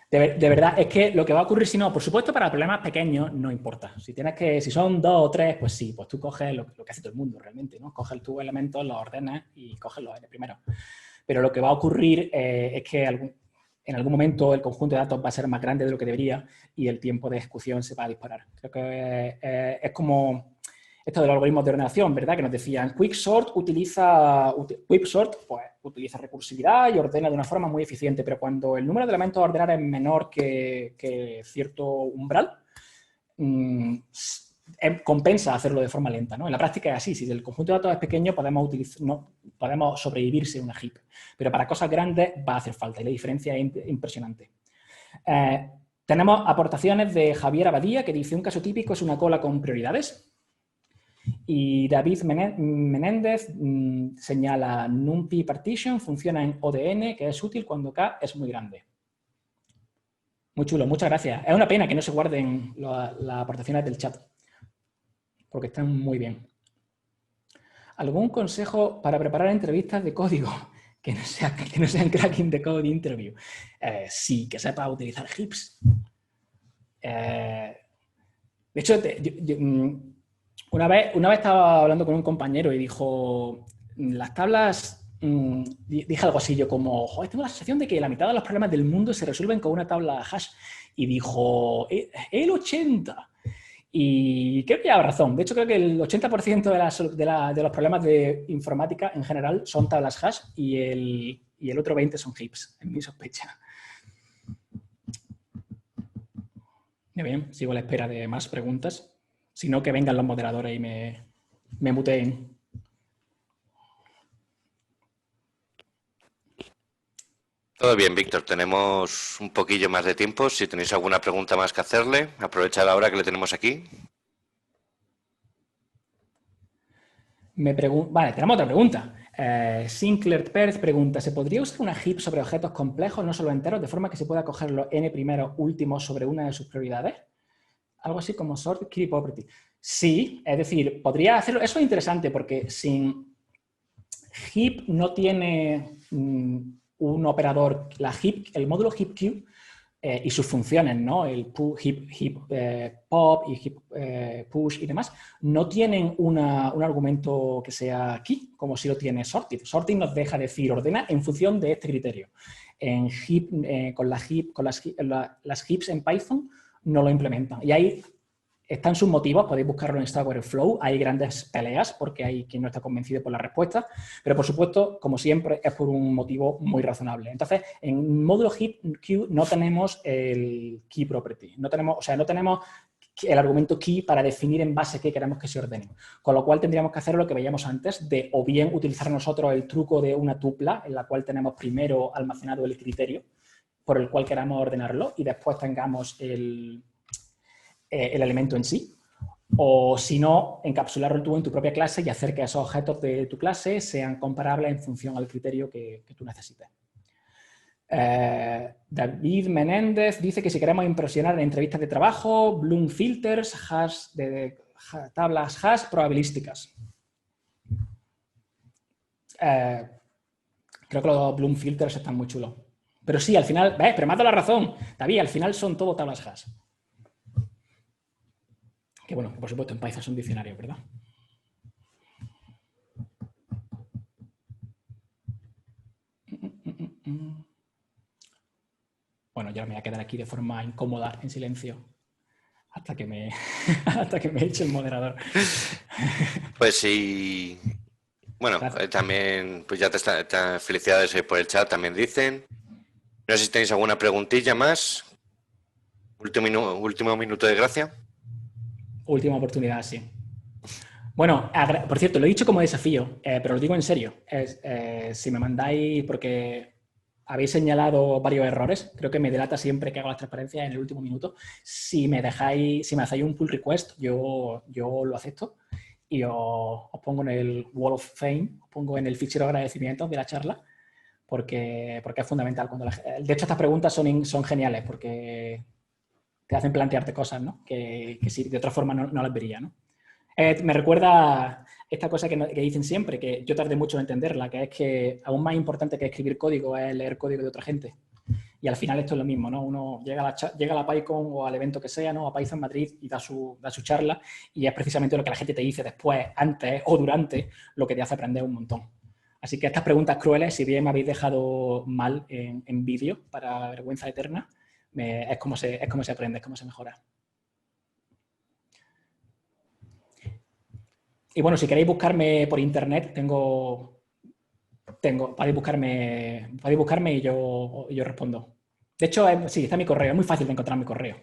De verdad, es que lo que va a ocurrir si no, por supuesto, para problemas pequeños no importa. Si son 2 o 3, pues sí, pues tú coges lo que hace todo el mundo realmente, ¿no? Coges tus elementos, los ordenas y coges los n primero. Pero lo que va a ocurrir es que en algún momento el conjunto de datos va a ser más grande de lo que debería y el tiempo de ejecución se va a disparar. Creo que es como esto de los algoritmos de ordenación, ¿verdad? Que nos decían, Quicksort utiliza recursividad y ordena de una forma muy eficiente, pero cuando el número de elementos a ordenar es menor que cierto umbral, compensa hacerlo de forma lenta, ¿no? En la práctica es así. Si el conjunto de datos es pequeño, podemos sobrevivir sin una heap. Pero para cosas grandes va a hacer falta y la diferencia es impresionante. Tenemos aportaciones de Javier Abadía, que dice: un caso típico es una cola con prioridades. Y David Menéndez señala: NumPy partition funciona en ODN, que es útil cuando K es muy grande. Muy chulo, muchas gracias. Es una pena que no se guarden las aportaciones del chat, porque están muy bien. ¿Algún consejo para preparar entrevistas de código que no sean cracking the code interview? Sí, que sepa utilizar heaps. De hecho, una vez estaba hablando con un compañero y dijo: las tablas... dije algo así yo como: joder, tengo la sensación de que la mitad de los problemas del mundo se resuelven con una tabla hash. Y dijo: el 80%. Y creo que lleva razón. De hecho, creo que el 80% de los problemas de informática en general son tablas hash y el otro 20% son heaps, en mi sospecha. Muy bien, sigo a la espera de más preguntas. Si no, que vengan los moderadores y me muteen. Todo bien, Víctor. Tenemos un poquillo más de tiempo. Si tenéis alguna pregunta más que hacerle, aprovechad ahora que le tenemos aquí. Vale, tenemos otra pregunta. Sinclair Perth pregunta: ¿se podría usar una heap sobre objetos complejos, no solo enteros, de forma que se pueda coger los n primeros últimos sobre una de sus prioridades? Algo así como sort key property. Sí, es decir, podría hacerlo. Eso es interesante porque sin heap no tiene un operador, el módulo heapQ y sus funciones, ¿no? El heap pop y heap push y demás, no tienen un argumento que sea key, como si lo tiene sorted. Sorted nos deja decir ordena en función de este criterio. En heap, con las heaps en Python no lo implementan. Y ahí están sus motivos, podéis buscarlo en Stack Overflow. Hay grandes peleas porque hay quien no está convencido por la respuesta, pero por supuesto, como siempre, es por un motivo muy razonable. Entonces, en módulo heapQ no tenemos el key property, no tenemos el argumento key para definir en base a qué queremos que se ordene. Con lo cual tendríamos que hacer lo que veíamos antes, de o bien utilizar nosotros el truco de una tupla, en la cual tenemos primero almacenado el criterio por el cual queramos ordenarlo y después tengamos el elemento en sí, o si no, encapsularlo tú en tu propia clase y hacer que esos objetos de tu clase sean comparables en función al criterio que tú necesites. David Menéndez dice que si queremos impresionar en entrevistas de trabajo, Bloom filters, tablas hash probabilísticas. Creo que los Bloom filters están muy chulos. Pero sí, al final, ¿ves? Pero me has dado la razón, David, al final son todo tablas hash. Que bueno, por supuesto en Python son diccionarios, ¿verdad? Bueno, yo me voy a quedar aquí de forma incómoda, en silencio, hasta que me eche el moderador. Pues sí. Bueno, también, pues ya felicidades por el chat, también dicen. No sé si tenéis alguna preguntilla más. Último minuto de gracia. Última oportunidad, sí. Bueno, por cierto, lo he dicho como desafío, pero lo digo en serio. Si me mandáis, porque habéis señalado varios errores, creo que me delata siempre que hago las transparencias en el último minuto. Si me hacéis un pull request, yo lo acepto y os pongo en el Wall of Fame, os pongo en el fichero de agradecimientos de la charla, porque es fundamental. De hecho, estas preguntas son geniales porque te hacen plantearte cosas, ¿no? que si de otra forma no las vería, ¿no? Me recuerda esta cosa que dicen siempre, que yo tardé mucho en entenderla, que es que aún más importante que escribir código es leer código de otra gente. Y al final esto es lo mismo, ¿no? Uno llega a la PyCon o al evento que sea, ¿no? A Python Madrid y da su charla y es precisamente lo que la gente te dice después, antes o durante, lo que te hace aprender un montón. Así que estas preguntas crueles, si bien me habéis dejado mal en vídeo para vergüenza eterna, es como se aprende, es como se mejora. Y bueno, si queréis buscarme por internet, podéis buscarme y yo respondo. De hecho, sí, está mi correo, es muy fácil de encontrar mi correo.